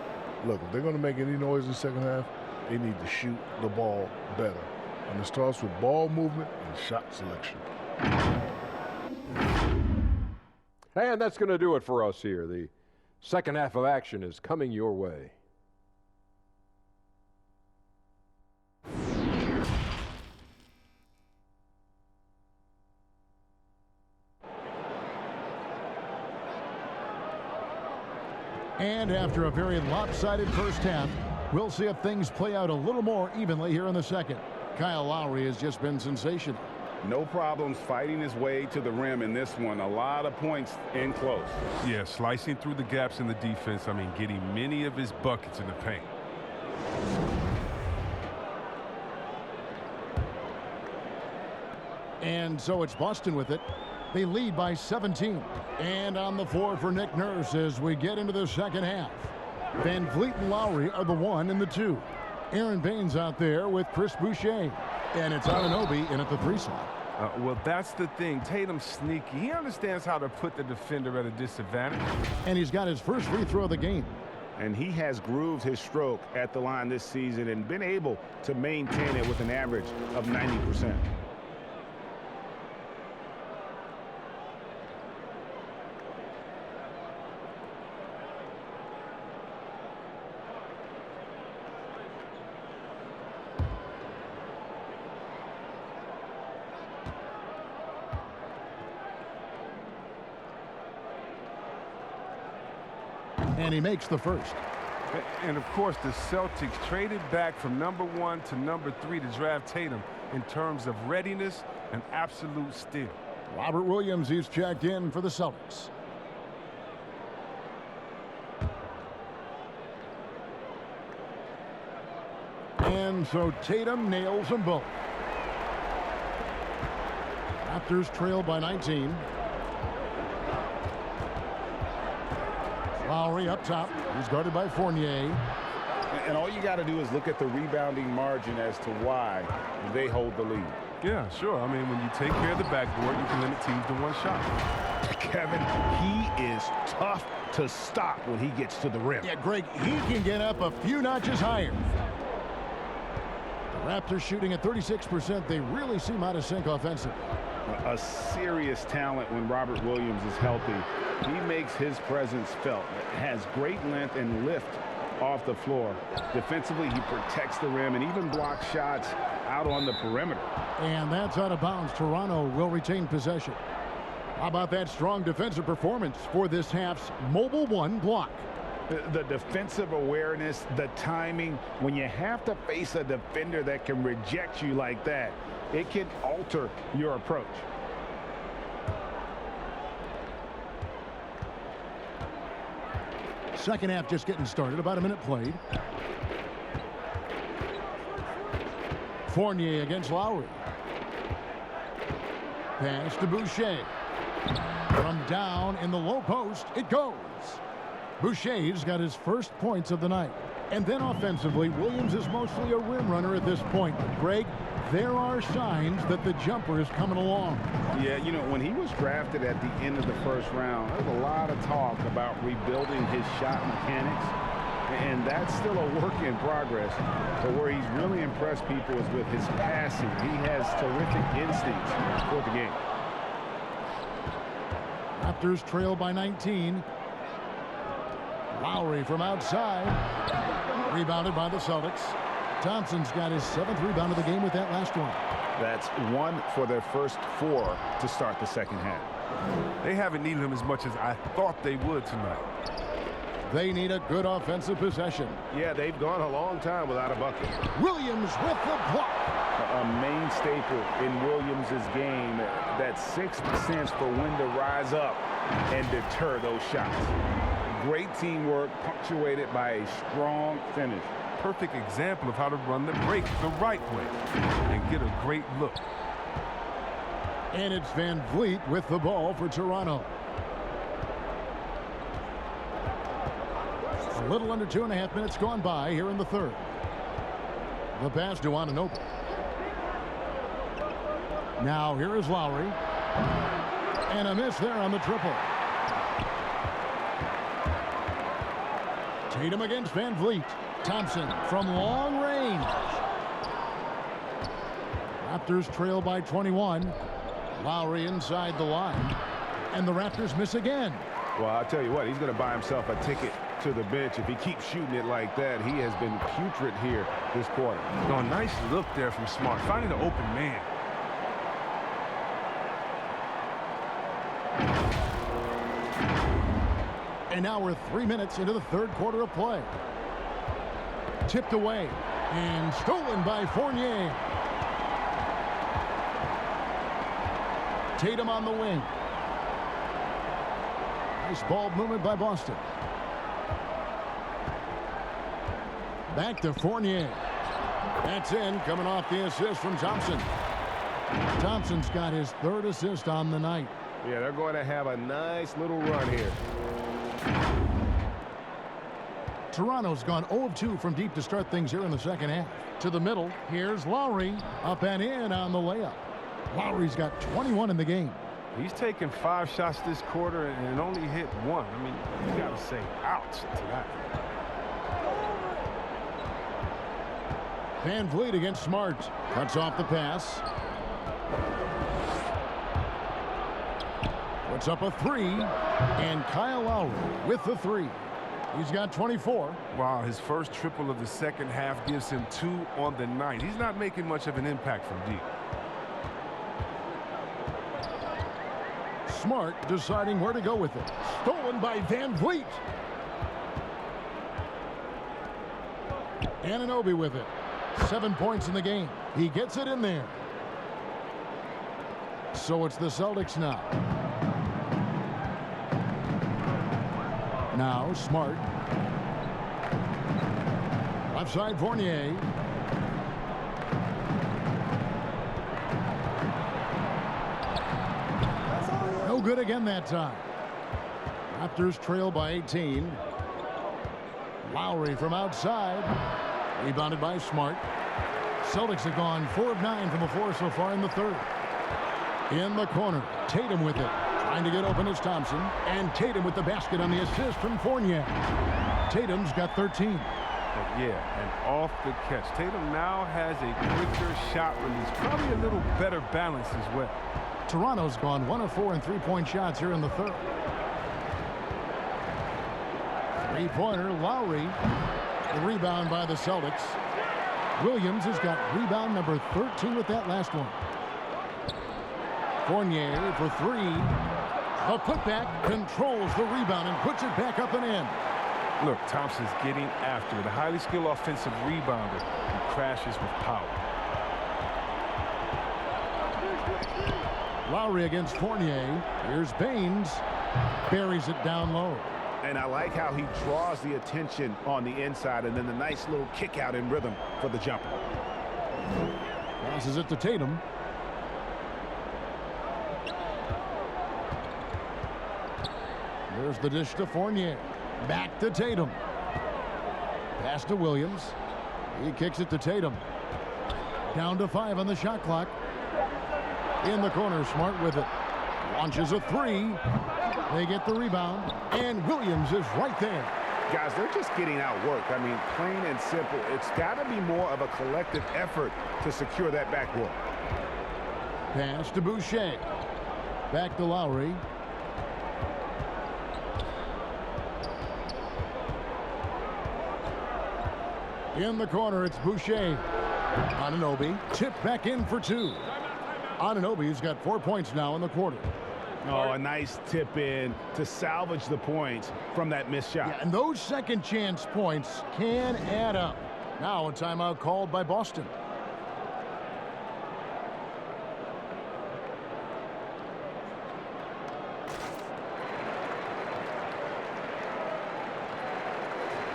Look, if they're going to make any noise in the second half, they need to shoot the ball better. And it starts with ball movement and shot selection.
And that's going to do it for us here. The second half of action is coming your way.
And after a very lopsided first half, we'll see if things play out a little more evenly here in the second. Kyle Lowry has just been sensational.
No problems fighting his way to the rim in this one. A lot of points in close.
Yeah, slicing through the gaps in the defense. I mean, getting many of his buckets in the paint.
And so it's Boston with it. They lead by 17. And on the floor for Nick Nurse as we get into the second half. Van Vliet and Lowry are the 1 and the 2. Aaron Baines out there with Chris Boucher. And it's Anunoby in at the 3 slot.
Well, that's the thing. Tatum's sneaky. He understands how to put the defender at a disadvantage.
And he's got his first free throw of the game.
And he has grooved his stroke at the line this season and been able to maintain it with an average of 90%.
And he makes the first.
And, of course, the Celtics traded back from number 1 to number 3 to draft Tatum in terms of readiness and absolute steal.
Robert Williams, he's checked in for the Celtics. And so Tatum nails them both. Raptors trail by 19. Lowry up top. He's guarded by Fournier.
And all you got to do is look at the rebounding margin as to why they hold the lead.
Yeah, sure. I mean, when you take care of the backboard, you can limit teams to one shot.
Kevin, he is tough to stop when he gets to the rim.
Yeah, Greg, he can get up a few notches higher. The Raptors shooting at 36%. They really seem out of sync offensively.
A serious talent when Robert Williams is healthy. He makes his presence felt. Has great length and lift off the floor. Defensively, he protects the rim and even blocks shots out on the perimeter.
And that's out of bounds. Toronto will retain possession. How about that strong defensive performance for this half's mobile one block?
The defensive awareness, the timing, when you have to face a defender that can reject you like that, it can alter your approach.
Second half just getting started. About a minute played. Fournier against Lowry. Pass to Boucher. From down in the low post, it goes. Boucher's got his first points of the night. And then offensively, Williams is mostly a rim runner at this point. Greg, there are signs that the jumper is coming along.
Yeah, you know, when he was drafted at the end of the first round, there was a lot of talk about rebuilding his shot mechanics. And that's still a work in progress. But where he's really impressed people is with his passing. He has terrific instincts for the game.
Raptors trail by 19. Lowry from outside. Rebounded by the Celtics. Thompson's got his 7th rebound of the game with that last one.
That's 1 for their first 4 to start the second half.
They haven't needed him as much as I thought they would tonight.
They need a good offensive possession.
Yeah, they've gone a long time without a bucket.
Williams with the block.
A main staple in Williams' game, that sixth sense for when to rise up and deter those shots. Great teamwork punctuated by a strong finish.
Perfect example of how to run the break the right way and get a great look.
And it's Van Vliet with the ball for Toronto. A little under 2.5 minutes gone by here in the third. The pass to Anunoby. Now here is Lowry. And a miss there on the triple. Tatum against Van Vliet. Thompson from long range. Raptors trail by 21. Lowry inside the line. And the Raptors miss again.
Well, I'll tell you what, he's going to buy himself a ticket to the bench. If he keeps shooting it like that, he has been putrid here this quarter.
Oh, nice look there from Smart, finding the open man.
And now we're 3 minutes into the third quarter of play. Tipped away and stolen by Fournier. Tatum on the wing. Nice ball movement by Boston. Back to Fournier. That's in, coming off the assist from Thompson. Thompson's got his 3rd assist on the night.
Yeah, they're going to have a nice little run here.
Toronto's gone 0 of 2 from deep to start things here in the second half. To the middle, here's Lowry. Up and in on the layup. Lowry's got 21 in the game.
He's taken 5 shots this quarter and only hit 1. I mean, you got to say ouch to that.
Van Vliet against Smart. Cuts off the pass. Puts up a 3. And Kyle Lowry with the 3. He's got 24.
Wow, his first triple of the second half gives him 2 on the night. He's not making much of an impact from deep.
Smart deciding where to go with it. Stolen by Van Vliet. Anunoby with it. 7 points in the game. He gets it in there. So it's the Celtics now. Now Smart. Left side Fournier. No good again that time. Raptors trail by 18. Lowry from outside. Rebounded by Smart. Celtics have gone 4 of 9 from the floor so far in the third. In the corner, Tatum with it. Trying to get open is Thompson. And Tatum with the basket on the assist from Fournier. Tatum's got 13.
But yeah, and off the catch. Tatum now has a quicker shot release. Probably a little better balance as well.
Toronto's gone 1 of 4 in three-point shots here in the third. Three-pointer, Lowry. The rebound by the Celtics. Williams has got rebound number 13 with that last one. Fournier for 3. A putback controls the rebound and puts it back up and in.
Look, Thompson's getting after it. A highly skilled offensive rebounder who crashes with power.
Lowry against Fournier. Here's Baines. Buries it down low.
And I like how he draws the attention on the inside, and then the nice little kick out in rhythm for the jumper.
Passes it to Tatum. There's the dish to Fournier. Back to Tatum. Pass to Williams. He kicks it to Tatum. Down to 5 on the shot clock. In the corner, Smart with it. Launches a 3. They get the rebound, and Williams is right there.
Guys, they're just getting outworked. I mean, plain and simple. It's got to be more of a collective effort to secure that backboard.
Pass to Boucher. Back to Lowry. In the corner, it's Boucher. Anunoby tipped back in for 2. Anunoby's got 4 points now in the quarter.
Oh, a nice tip in to salvage the points from that missed shot.
Yeah, and those second chance points can add up. Now a timeout called by Boston.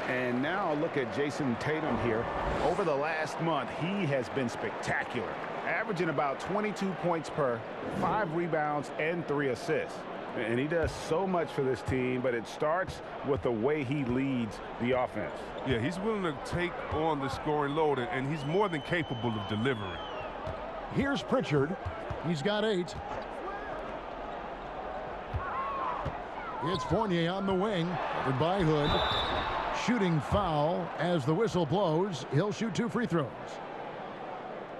And now look at Jason Tatum here. Over the last month, he has been spectacular, averaging about 22 points per, 5 rebounds, and 3 assists. And he does so much for this team, but it starts with the way he leads the offense.
Yeah, he's willing to take on the scoring load, and he's more than capable of delivering.
Here's Pritchard. He's got 8. It's Fournier on the wing. Covered by Hood. Shooting foul as the whistle blows. He'll shoot 2 free throws.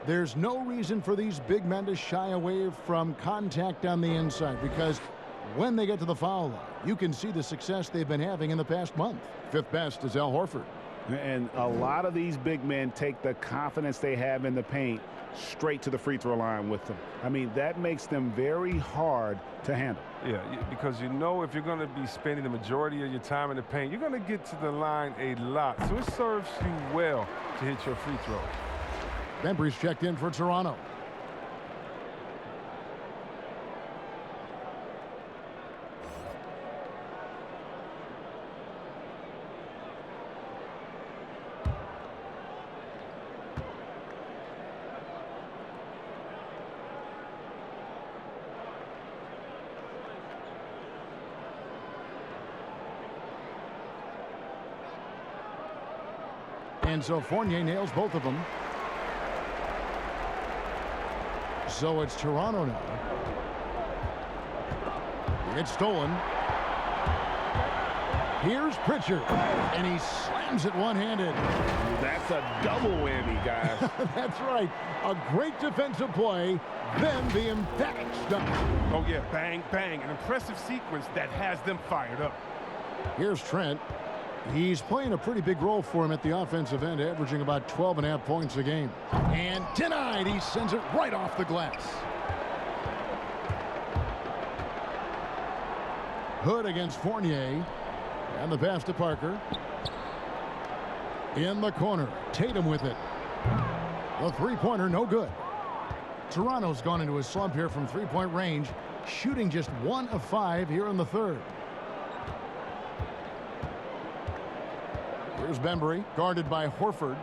There's no reason for these big men to shy away from contact on the inside, because when they get to the foul line, you can see the success they've been having in the past month. 5th best is Al Horford.
And a lot of these big men take the confidence they have in the paint straight to the free throw line with them. I mean, that makes them very hard to handle.
Yeah, because you know if you're going to be spending the majority of your time in the paint, you're going to get to the line a lot. So it serves you well to hit your free throw.
Bembry's checked in for Toronto. And so Fournier nails both of them. So it's Toronto now. It's stolen. Here's Pritchard, and he slams it one-handed.
That's a double whammy, guys.
That's right. A great defensive play, then the emphatic stop.
Oh, yeah, bang, bang. An impressive sequence that has them fired up.
Here's Trent. He's playing a pretty big role for him at the offensive end, averaging about 12.5 points a game. And denied. He sends it right off the glass. Hood against Fournier. And the pass to Parker. In the corner. Tatum with it. The three-pointer, no good. Toronto's gone into a slump here from three-point range, shooting just 1 of 5 here in the third. Here's Bembry, guarded by Horford.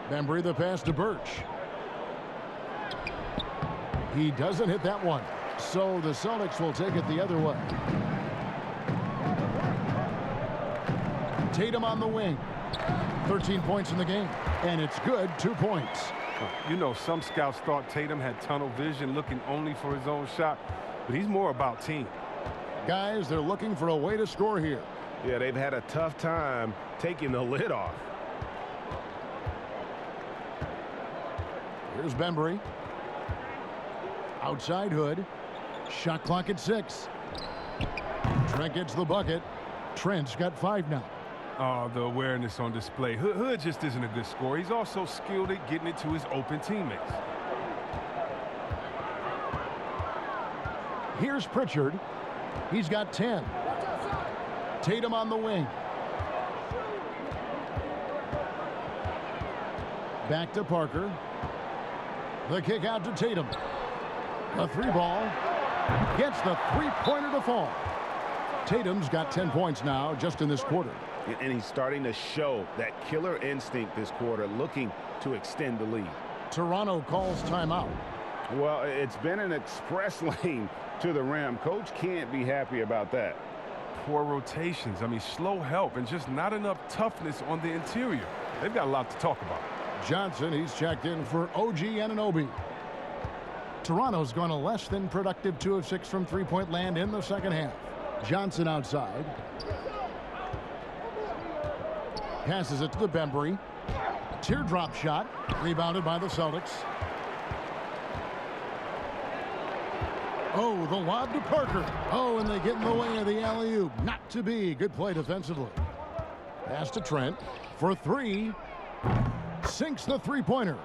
Bembry, the pass to Birch. He doesn't hit that one, so the Celtics will take it the other way. Tatum on the wing. 13 points in the game, and it's good, 2 points.
You know, some scouts thought Tatum had tunnel vision, looking only for his own shot, but he's more about team.
Guys, they're looking for a way to score here.
Yeah, they've had a tough time taking the lid off.
Here's Bembry. Outside Hood. Shot clock at 6. Trent gets the bucket. Trent's got 5 now.
Oh, the awareness on display. Hood just isn't a good scorer. He's also skilled at getting it to his open teammates.
Here's Pritchard. He's got 10. Tatum on the wing. Back to Parker. The kick out to Tatum. The 3-ball. Gets the 3-pointer to fall. Tatum's got 10 points now just in this quarter.
And he's starting to show that killer instinct this quarter, looking to extend the lead.
Toronto calls timeout.
Well, it's been an express lane to the rim. Coach can't be happy about that.
Poor rotations. I mean, slow help and just not enough toughness on the interior. They've got a lot to talk about.
Johnson, he's checked in for OG Anunoby. Toronto's gone a less than productive 2 of 6 from three-point land in the second half. Johnson outside. Passes it to the Bembry. Teardrop shot. Rebounded by the Celtics. Oh, the lob to Parker. Oh, and they get in the way of the alley-oop. Not to be. Good play defensively. Pass to Trent for 3. Sinks the three-pointer.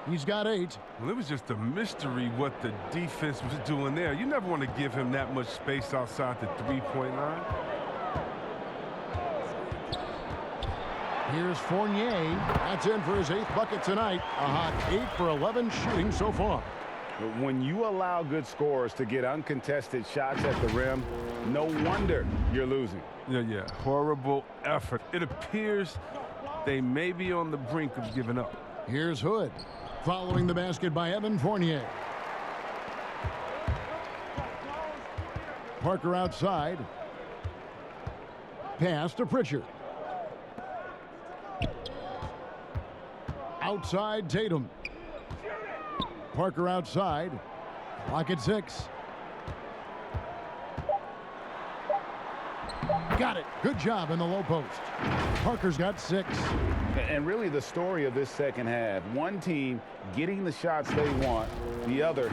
He's got 8.
Well, it was just a mystery what the defense was doing there. You never want to give him that much space outside the three-point line.
Here's Fournier. That's in for his 8th bucket tonight. A hot 8 for 11 shooting so far.
When you allow good scorers to get uncontested shots at the rim, no wonder you're losing.
Yeah. Horrible effort. It appears they may be on the brink of giving up.
Here's Hood. Following the basket by Evan Fournier. Parker outside. Pass to Pritchard. Outside Tatum. Parker outside. Clock at 6. Got it. Good job in the low post. Parker's got 6.
And really the story of this second half, one team getting the shots they want, the other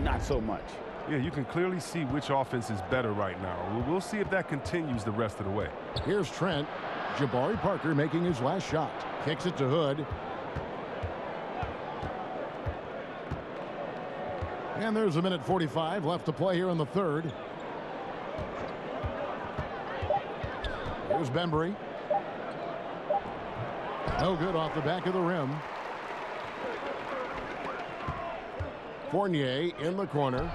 not so much.
Yeah, you can clearly see which offense is better right now. We'll see if that continues the rest of the way.
Here's Trent. Jabari Parker making his last shot. Kicks it to Hood. And there's a minute 45 left to play here in the third. Here's Bembry. No good off the back of the rim. Fournier in the corner.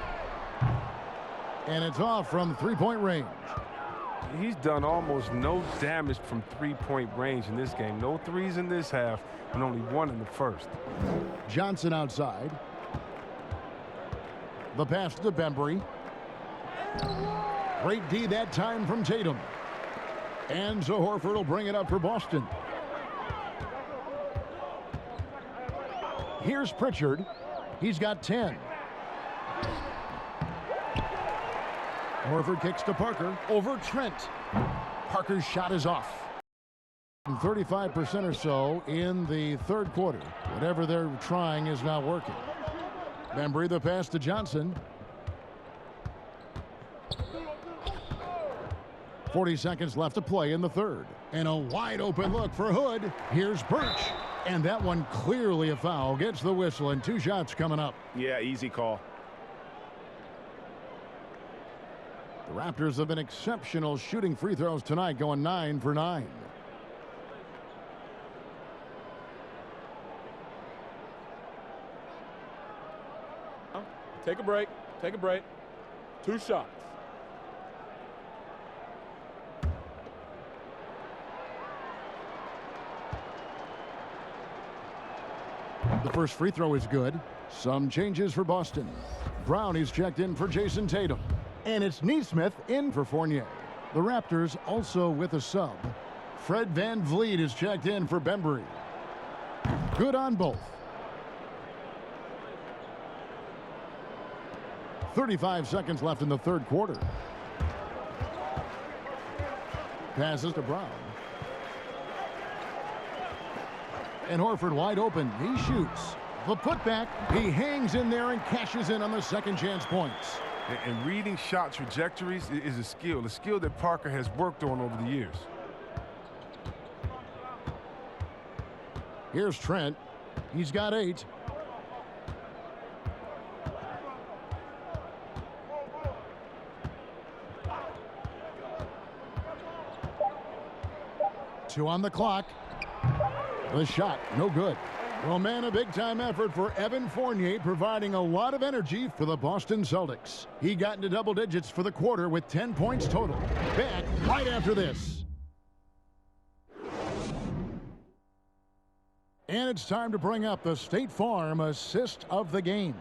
And it's off from three-point range.
He's done almost no damage from three-point range in this game. No threes in this half and only 1 in the first.
Johnson outside. The pass to Bembry. Great D that time from Tatum. And so Horford will bring it up for Boston. Here's Pritchard. He's got 10. Horford kicks to Parker. Over Trent. Parker's shot is off. 35% or so in the third quarter. Whatever they're trying is not working. Bembry, the pass to Johnson. 40 seconds left to play in the third. And a wide open look for Hood. Here's Birch. And that one clearly a foul. Gets the whistle and 2 shots coming up.
Yeah, easy call.
The Raptors have been exceptional shooting free throws tonight, going 9 for 9.
Take a break. Take a break. 2 shots.
The first free throw is good. Some changes for Boston. Brown is checked in for Jason Tatum. And it's Nesmith in for Fournier. The Raptors also with a sub. Fred VanVleet is checked in for Bembry. Good on both. 35 seconds left in the third quarter. Passes to Brown. And Horford wide open. He shoots. The putback. He hangs in there and cashes in on the second chance points.
And reading shot trajectories is a skill that Parker has worked on over the years.
Here's Trent. He's got 8. Two on the clock. The shot, no good. Well, man, a big-time effort for Evan Fournier, providing a lot of energy for the Boston Celtics. He got into double digits for the quarter with 10 points total. Back right after this. And it's time to bring up the State Farm assist of the game.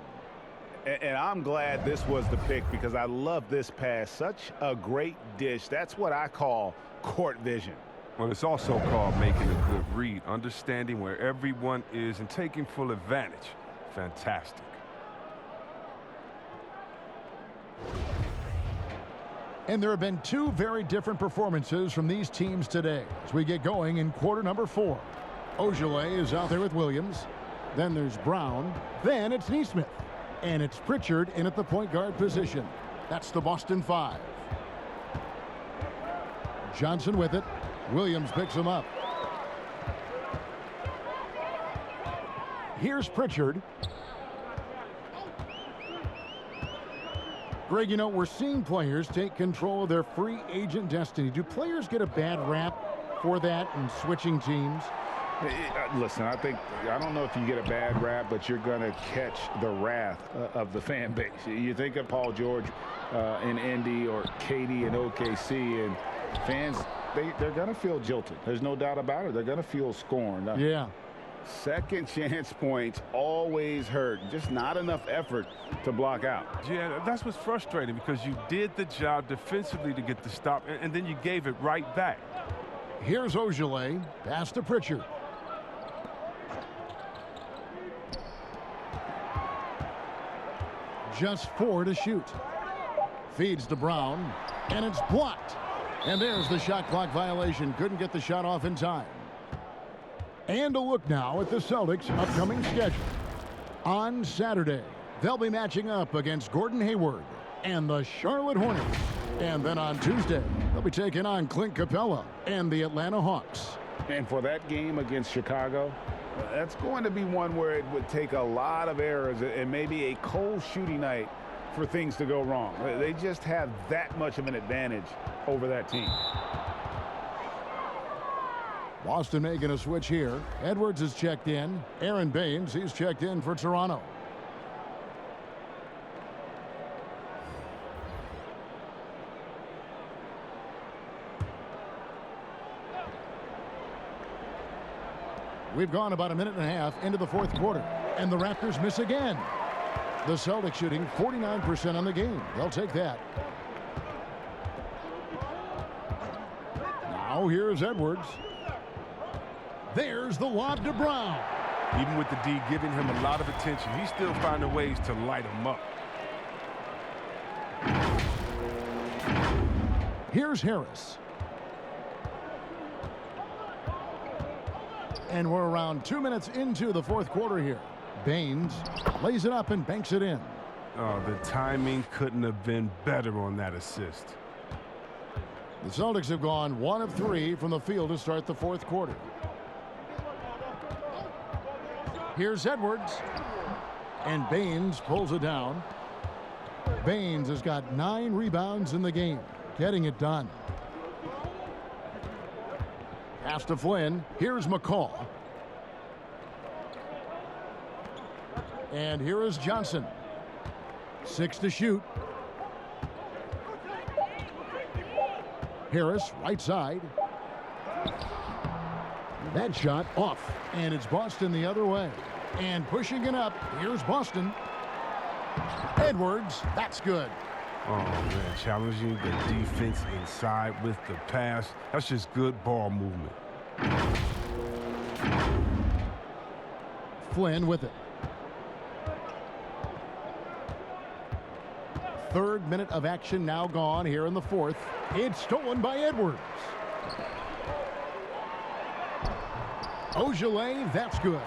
And I'm glad this was the pick because I love this pass. Such a great dish. That's what I call court vision.
Well, it's also called making a good read, understanding where everyone is and taking full advantage. Fantastic.
And there have been 2 very different performances from these teams today as we get going in quarter number 4. Ogilvy is out there with Williams. Then there's Brown. Then it's Nesmith. And it's Pritchard in at the point guard position. That's the Boston 5. Johnson with it. Williams picks him up. Here's Pritchard. Greg, you know, we're seeing players take control of their free agent destiny. Do players get a bad rap for that and switching teams?
Listen, I don't know if you get a bad rap, but you're going to catch the wrath of the fan base. You think of Paul George in Indy or KD in OKC, and fans, they're going to feel jilted. There's no doubt about it. They're going to feel scorned.
Yeah.
Second chance points always hurt. Just not enough effort to block out.
Yeah, that's what's frustrating because you did the job defensively to get the stop, and then you gave it right back.
Here's Ogilvy. Pass to Pritchard. Just 4 to shoot. Feeds to Brown, and it's blocked. And there's the shot clock violation. Couldn't get the shot off in time. And a look now at the Celtics' upcoming schedule. On Saturday, they'll be matching up against Gordon Hayward and the Charlotte Hornets. And then on Tuesday, they'll be taking on Clint Capella and the Atlanta Hawks.
And for that game against Chicago, that's going to be one where it would take a lot of errors and maybe a cold shooting night for things to go wrong. They just have that much of an advantage over that team.
Boston making a switch here. Edwards is checked in. Aaron Baines, he's checked in for Toronto. We've gone about a minute and a half into the fourth quarter, and the Raptors miss again. The Celtics shooting 49% on the game. They'll take that. Now here's Edwards. There's the lob to Brown.
Even with the D giving him a lot of attention, he's still finding ways to light him up.
Here's Harris. And we're around 2 minutes into the fourth quarter here. Baines lays it up and banks it in.
Oh, the timing couldn't have been better on that assist.
The Celtics have gone 1 of 3 from the field to start the fourth quarter. Here's Edwards. And Baines pulls it down. Baines has got 9 rebounds in the game, getting it done. Pass to Flynn. Here's McCall. And here is Johnson. 6 to shoot. Harris, right side. That shot off, and it's Boston the other way. And pushing it up, here's Boston. Edwards, that's good.
Oh, man, challenging the defense inside with the pass. That's just good ball movement.
Flynn with it. 3rd minute of action now gone here in the 4th. It's stolen by Edwards. Ogilvy, that's good.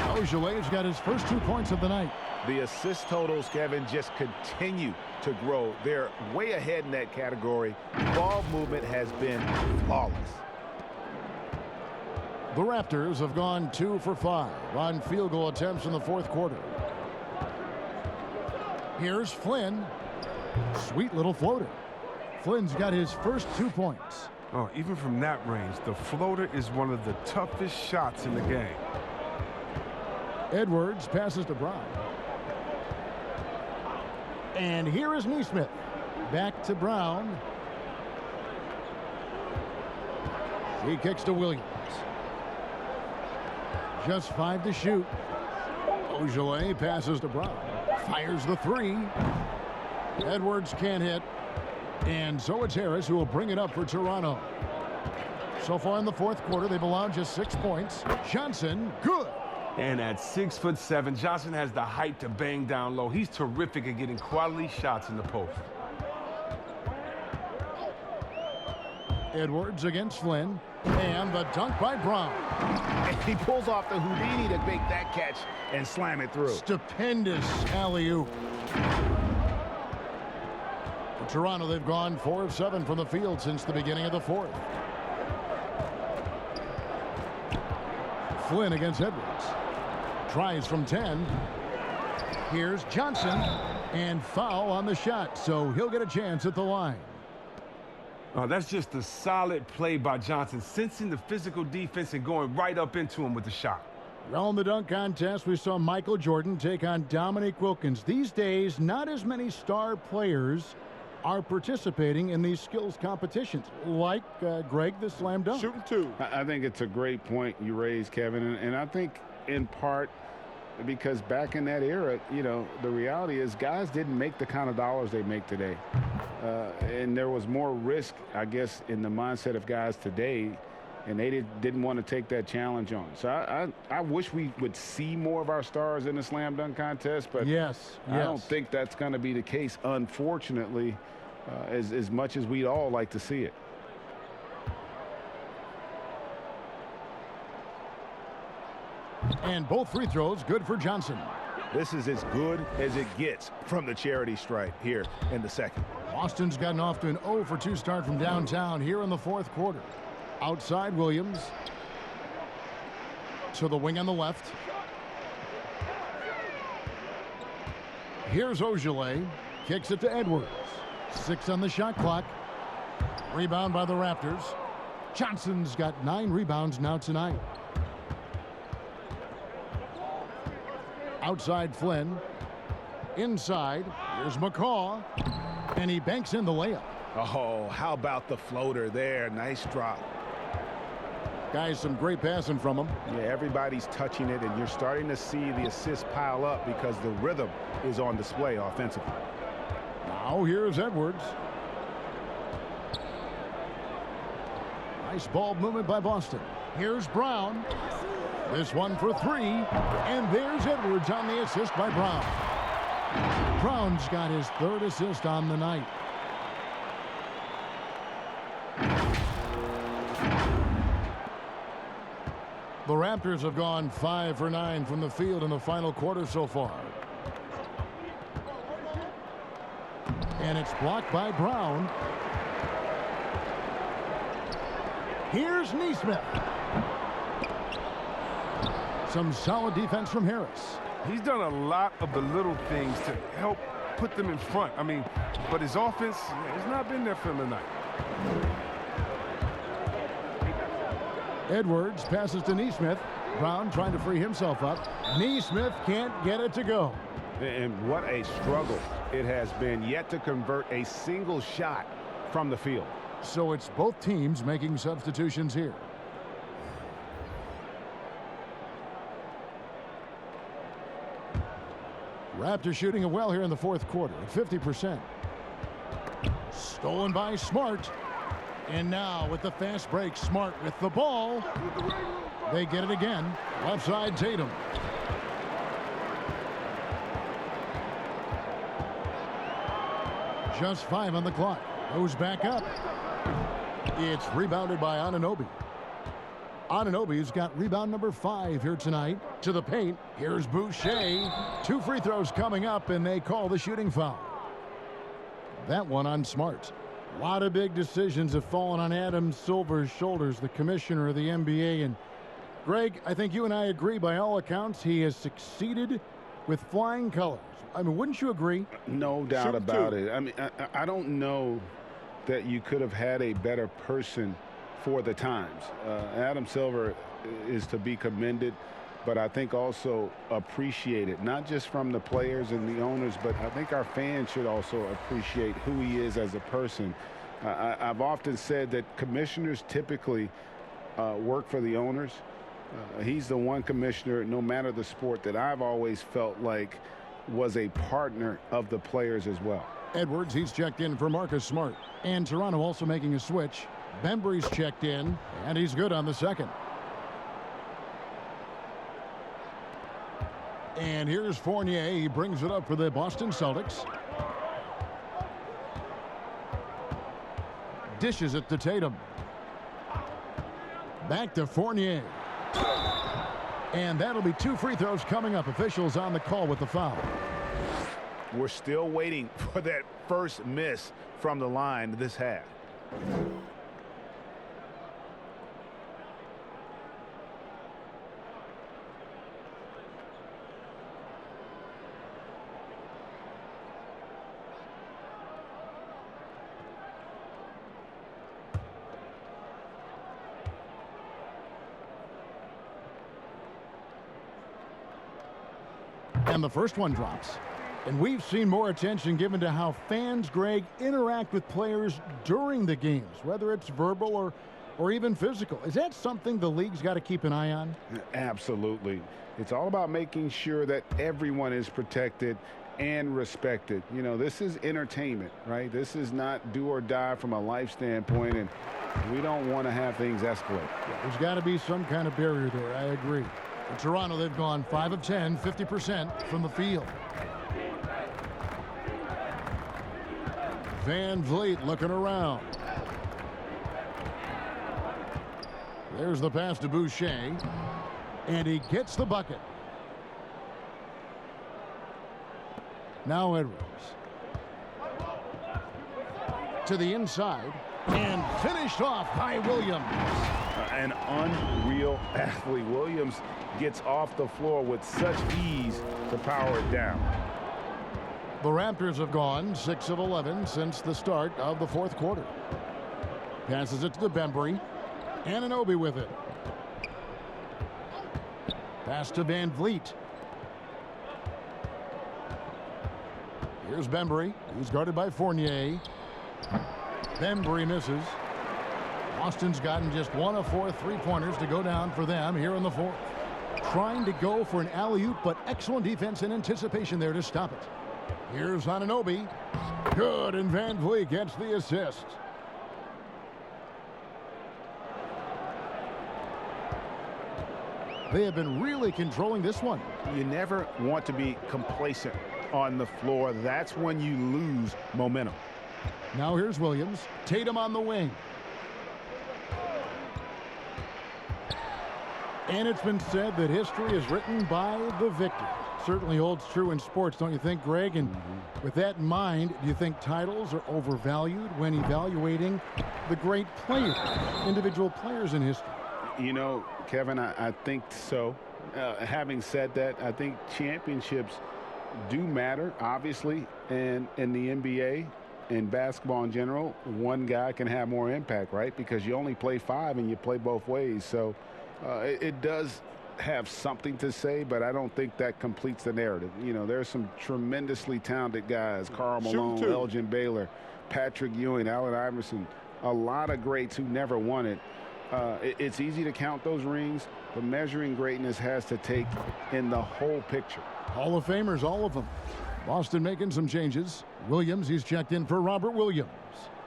Ogilvy's got his first 2 points of the night.
The assist totals, Kevin, just continue to grow. They're way ahead in that category. Ball movement has been flawless.
The Raptors have gone 2 for 5 on field goal attempts in the 4th quarter. Here's Flynn. Sweet little floater. Flynn's got his first 2 points.
Oh, even from that range, the floater is one of the toughest shots in the game.
Edwards passes to Brown. And here is Neesmith. Back to Brown. He kicks to Williams. Just 5 to shoot. Ogilvy passes to Brown. Fires the 3. Edwards can't hit. And so it's Harris who will bring it up for Toronto. So far in the 4th quarter, they've allowed just 6 points. Johnson, good.
And at 6'7", Johnson has the height to bang down low. He's terrific at getting quality shots in the post.
Edwards against Flynn. And the dunk by Brown.
And he pulls off the Houdini to make that catch and slam it through.
Stupendous alley-oop. For Toronto, they've gone 4 of 7 from the field since the beginning of the 4th. Flynn against Edwards. Tries from 10. Here's Johnson. And foul on the shot, so he'll get a chance at the line.
Oh, that's just a solid play by Johnson, sensing the physical defense and going right up into him with the shot.
Well, in the dunk contest, we saw Michael Jordan take on Dominique Wilkins. These days, not as many star players are participating in these skills competitions, like Greg, the slam dunk.
Shooting 2.
I think it's a great point you raised, Kevin, and I think in part because back in that era, you know, the reality is guys didn't make the kind of dollars they make today. And there was more risk, I guess, in the mindset of guys today, and they didn't want to take that challenge on. So I wish we would see more of our stars in the slam dunk contest, but
yes.
I don't think that's going to be the case, unfortunately, as much as we'd all like to see it.
And both free throws good for Johnson.
This is as good as it gets from the charity stripe here in the 2nd.
Boston's gotten off to an 0 for 2 start from downtown here in the 4th quarter. Outside Williams. To the wing on the left. Here's Ogilvy. Kicks it to Edwards. 6 on the shot clock. Rebound by the Raptors. Johnson's got 9 rebounds now tonight. Outside Flynn. Inside. Here's McCaw. And he banks in the layup.
Oh, how about the floater there? Nice drop.
Guys, some great passing from him.
Yeah, everybody's touching it, and you're starting to see the assists pile up because the rhythm is on display offensively.
Now here's Edwards. Nice ball movement by Boston. Here's Brown. This one for 3. And there's Edwards on the assist by Brown. Brown's got his 3rd assist on the night. The Raptors have gone 5 for 9 from the field in the final quarter so far. And it's blocked by Brown. Here's Neesmith. Some solid defense from Harris.
He's done a lot of the little things to help put them in front. I mean, but his offense has not been there for him tonight.
Edwards passes to Neesmith. Brown trying to free himself up. Neesmith can't get it to go.
And what a struggle it has been yet to convert a single shot from the field.
So it's both teams making substitutions here. Raptors shooting it well here in the fourth quarter at 50%. Stolen by Smart. And now with the fast break, Smart with the ball. They get it again. Left side, Tatum. Just 5 on the clock. Goes back up. It's rebounded by Anunoby. Anunoby's got rebound number 5 here tonight. To the paint. Here's Boucher. 2 free throws coming up, and they call the shooting foul. That one on Smart. A lot of big decisions have fallen on Adam Silver's shoulders, the commissioner of the NBA. And Greg, I think you and I agree, by all accounts, he has succeeded with flying colors. I mean, wouldn't you agree?
No doubt about it. I mean, I don't know that you could have had a better person for the times. Adam Silver is to be commended, but I think also appreciated, not just from the players and the owners, but I think our fans should also appreciate who he is as a person. I've often said that commissioners typically work for the owners. He's the one commissioner, no matter the sport, that I've always felt like was a partner of the players as well.
Edwards, he's checked in for Marcus Smart. And Toronto also making a switch. Bembry's checked in, and he's good on the second. And here's Fournier. He brings it up for the Boston Celtics. Dishes it to Tatum. Back to Fournier. And that'll be 2 free throws coming up. Officials on the call with the foul.
We're still waiting for that first miss from the line this half.
And the first one drops. And we've seen more attention given to how fans, Greg, interact with players during the games, whether it's verbal or even physical. Is that something the league's got to keep an eye on?
Absolutely. It's all about making sure that everyone is protected and respected. You know, this is entertainment, right? This is not do or die from a life standpoint, and we don't want to have things escalate.
There's got to be some kind of barrier there. I agree. In Toronto, they've gone 5 of 10, 50% from the field. Van Vliet looking around. There's the pass to Boucher. And he gets the bucket. Now Edwards. To the inside. And finished off by Williams.
An unreal athlete. Williams gets off the floor with such ease to power it down.
The Raptors have gone 6 of 11 since the start of the fourth quarter. Passes it to the Bembry. Anunoby with it. Pass to Van Vliet. Here's Bembry. He's guarded by Fournier. Bembry misses. Boston's gotten just 1 of 4 3-pointers to go down for them here in the fourth. Trying to go for an alley-oop, but excellent defense and anticipation there to stop it. Here's Anunoby. Good, and Van Vliet gets the assist. They have been really controlling this one.
You never want to be complacent on the floor. That's when you lose momentum.
Now here's Williams. Tatum on the wing. And it's been said that history is written by the victor. Certainly holds true in sports, don't you think, Greg? And with that in mind, do you think titles are overvalued when evaluating the great players, individual players in history?
You know, Kevin, I think so. Having said that, I think championships do matter, obviously, and in the NBA and basketball in general, one guy can have more impact, right? Because you only play 5 and you play both ways. So it does
have something to say, but I don't think that completes the narrative. You know, there's some tremendously talented guys, Karl Malone, Elgin Baylor, Patrick Ewing, Allen Iverson, a lot of greats who never won it. It's easy to count those rings, but measuring greatness has to take in the whole picture.
Hall of Famers, all of them. Boston making some changes. Williams, he's checked in for Robert Williams.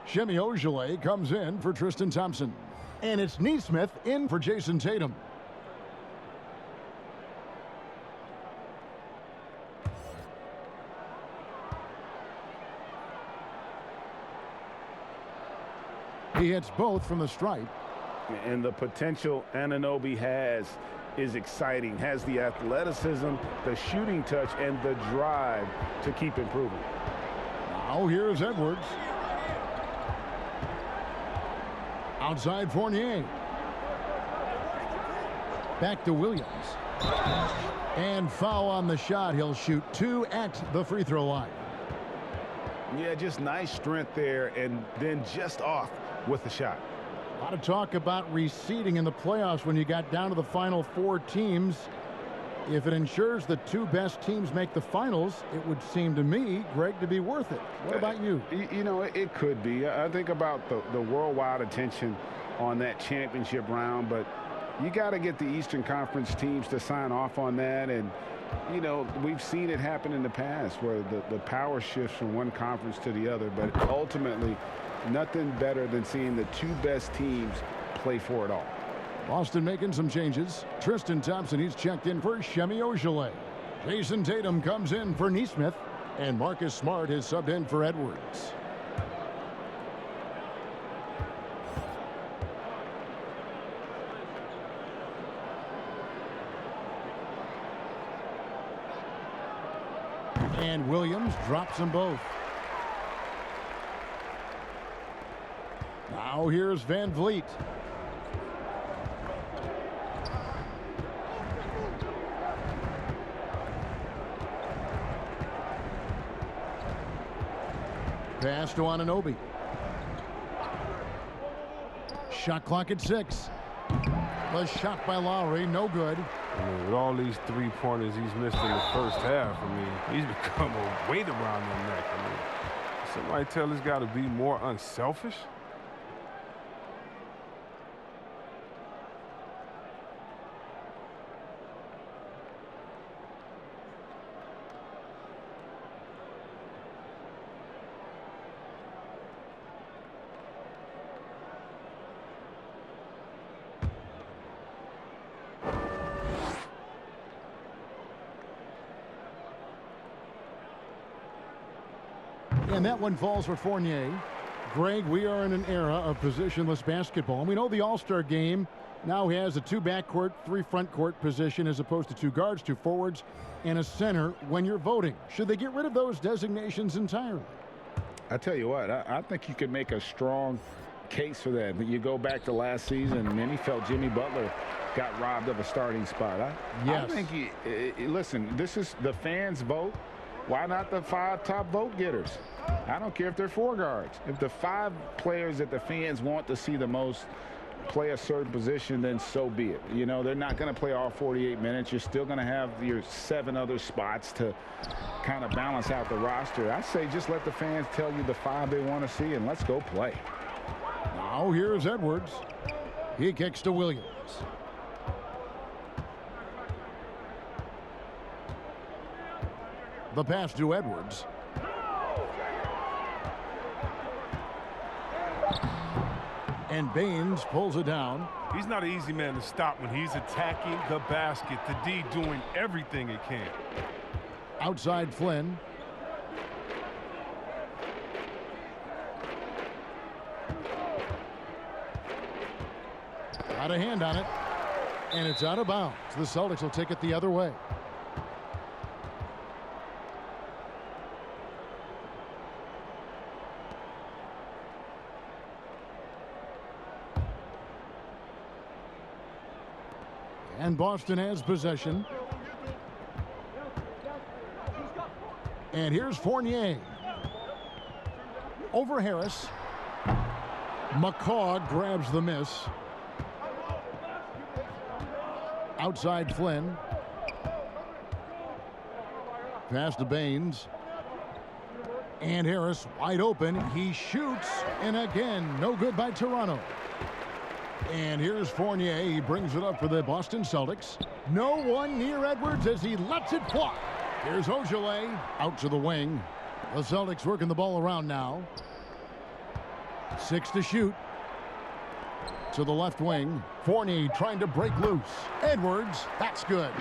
Shemi Ojeleye comes in for Tristan Thompson. And it's Neesmith in for Jason Tatum. He hits both from the stripe.
And the potential Anunoby has is exciting. Has the athleticism, the shooting touch, and the drive to keep improving.
Now here's Edwards. Outside Fournier. Back to Williams. And foul on the shot. He'll shoot 2 at the free throw line.
Yeah, just nice strength there, and then just off with the shot.
A lot of talk about reseeding in the playoffs when you got down to the final 4 teams. If it ensures the 2 best teams make the finals, it would seem to me, Greg, to be worth it. What about you?
You know, it could be. I think about the worldwide attention on that championship round, but you got to get the Eastern Conference teams to sign off on that. And, you know, we've seen it happen in the past where the power shifts from one conference to the other, but ultimately nothing better than seeing the 2 best teams play for it all.
Boston making some changes. Tristan Thompson, he's checked in for Shemi Ojeleye. Jason Tatum comes in for Neesmith. And Marcus Smart is subbed in for Edwards. And Williams drops them both. Now here's Van Vliet. Pass to Anunoby. Shot clock at 6. The shot by Lowry, no good.
I mean, with all these 3-pointers he's missed in the first half, I mean, he's become a weight around the neck. I mean, somebody tell this guy to be more unselfish?
And that one falls for Fournier. Greg, we are in an era of positionless basketball. And we know the All-Star game now has a 2 backcourt, 3 front court position as opposed to 2 guards, 2 forwards, and a center when you're voting. Should they get rid of those designations entirely?
I tell you what, I think you could make a strong case for that. But you go back to last season, many felt Jimmy Butler got robbed of a starting spot. I think, listen, this is the fans' vote. Why not the 5 top vote getters? I don't care if they're 4 guards. If the 5 players that the fans want to see the most play a certain position, then so be it. You know, they're not going to play all 48 minutes. You're still going to have your 7 other spots to kind of balance out the roster. I say just let the fans tell you the 5 they want to see, and let's go play.
Now here's Edwards. He kicks to Williams. The pass to Edwards. And Baines pulls it down.
He's not an easy man to stop when he's attacking the basket. The D doing everything it can.
Outside Flynn. Got a hand on it. And it's out of bounds. The Celtics will take it the other way. And Boston has possession. And here's Fournier. Over Harris. McCaw grabs the miss. outside Flynn. Pass to Baines. And Harris wide open. He shoots, and again, no good by Toronto. And here's Fournier. He brings it up for the Boston Celtics. No one near Edwards as he lets it fly. Here's Ojale out to the wing. The Celtics working the ball around now. 6 to shoot. To the left wing. Fournier trying to break loose. Edwards, that's good.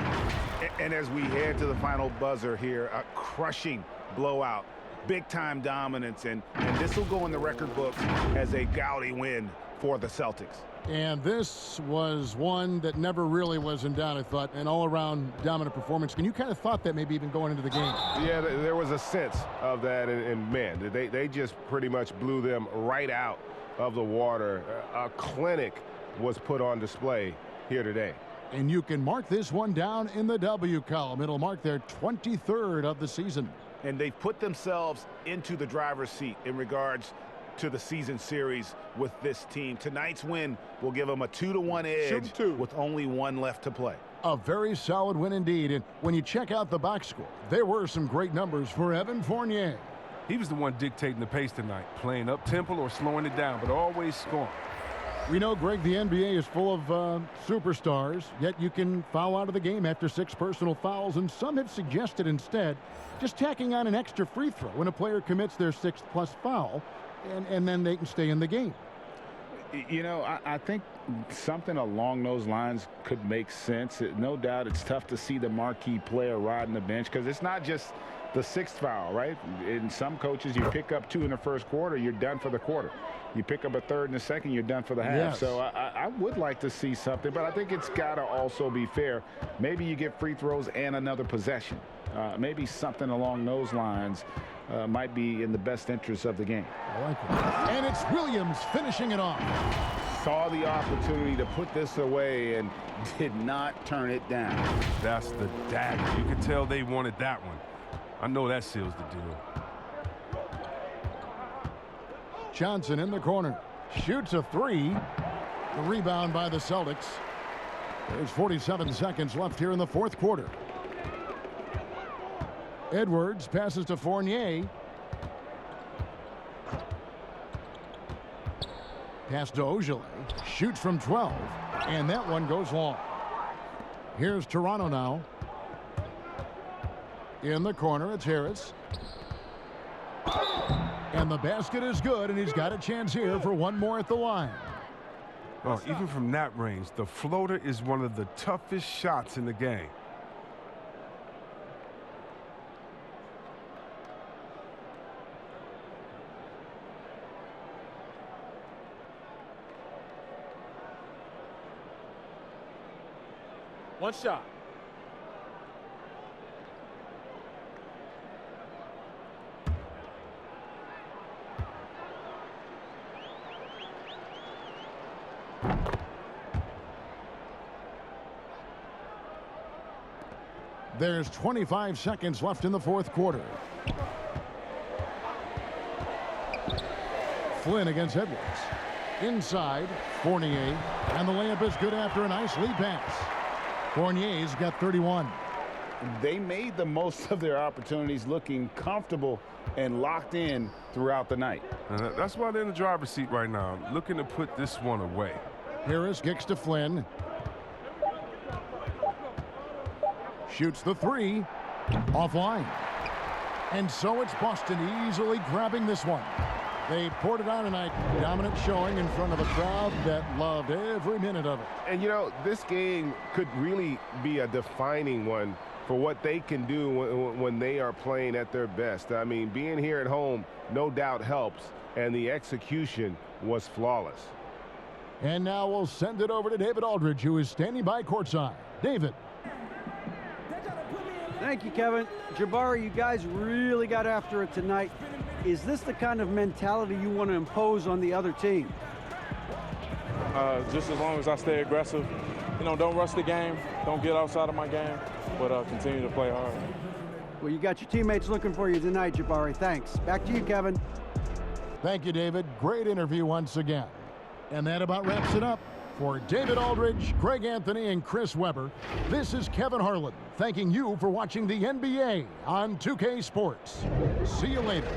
And as we head to the final buzzer here, a crushing blowout. Big-time dominance, and this will go in the record books as a gaudy win for the Celtics.
And this was one that never really was in doubt, I thought, an all-around dominant performance. And you kind of thought that maybe even going into the game.
Yeah, there was a sense of that, and man, they just pretty much blew them right out of the water. A clinic was put on display here today.
And you can mark this one down in the W column. It'll mark their 23rd of the season.
And they've put themselves into the driver's seat in regards to the season series with this team. Tonight's win will give them a 2-1 edge with only one left to play.
A very solid win indeed. And when you check out the box score, there were some great numbers for Evan Fournier.
He was the one dictating the pace tonight, playing up-tempo or slowing it down, but always scoring.
We know, Greg, the NBA is full of superstars, yet you can foul out of the game after 6 personal fouls, and some have suggested instead just tacking on an extra free throw when a player commits their 6th+ foul, and then they can stay in the game.
You know, I think something along those lines could make sense. No doubt it's tough to see the marquee player riding the bench because it's not just the 6th foul, right? In some coaches, you pick up 2 in the first quarter, you're done for the quarter. You pick up a 3rd in the second, you're done for the half.
Yes.
So I would like to see something, but I think it's got to also be fair. Maybe you get free throws and another possession. Maybe something along those lines might be in the best interest of the game.
I like it. And it's Williams finishing it off.
Saw the opportunity to put this away and did not turn it down.
That's the dagger. You could tell they wanted that one. I know that seals the deal.
Johnson in the corner. Shoots a 3. The rebound by the Celtics. There's 47 seconds left here in the 4th quarter. Edwards passes to Fournier. Pass to Ojale. Shoots from 12. And that one goes long. Here's Toronto now. In the corner, it's Harris. And the basket is good, and he's got a chance here for one more at the line.
Well, even from that range, the floater is one of the toughest shots in the game.
One shot.
There's 25 seconds left in the 4th quarter. Flynn against Edwards. Inside, Fournier. And the layup is good after a nice lead pass. Fournier's got 31.
They made the most of their opportunities, looking comfortable and locked in throughout the night.
That's why they're in the driver's seat right now, looking to put this one away.
Harris kicks to Flynn. Shoots the 3. Offline. And so it's Boston easily grabbing this one. They poured it on tonight. Dominant showing in front of a crowd that loved every minute of it.
And, you know, this game could really be a defining one for what they can do when they are playing at their best. I mean, being here at home no doubt helps, and the execution was flawless.
And now we'll send it over to David Aldridge, who is standing by courtside. David.
Thank you, Kevin. Jabari, you guys really got after it tonight. Is this the kind of mentality you want to impose on the other team?
Just as long as I stay aggressive, you know, don't rush the game, don't get outside of my game, but continue to play hard.
Well, you got your teammates looking for you tonight, Jabari. Thanks. Back to you, Kevin.
Thank you, David. Great interview once again. And that about wraps it up. For David Aldridge, Greg Anthony, and Chris Webber, this is Kevin Harlan thanking you for watching the NBA on 2K Sports. See you later.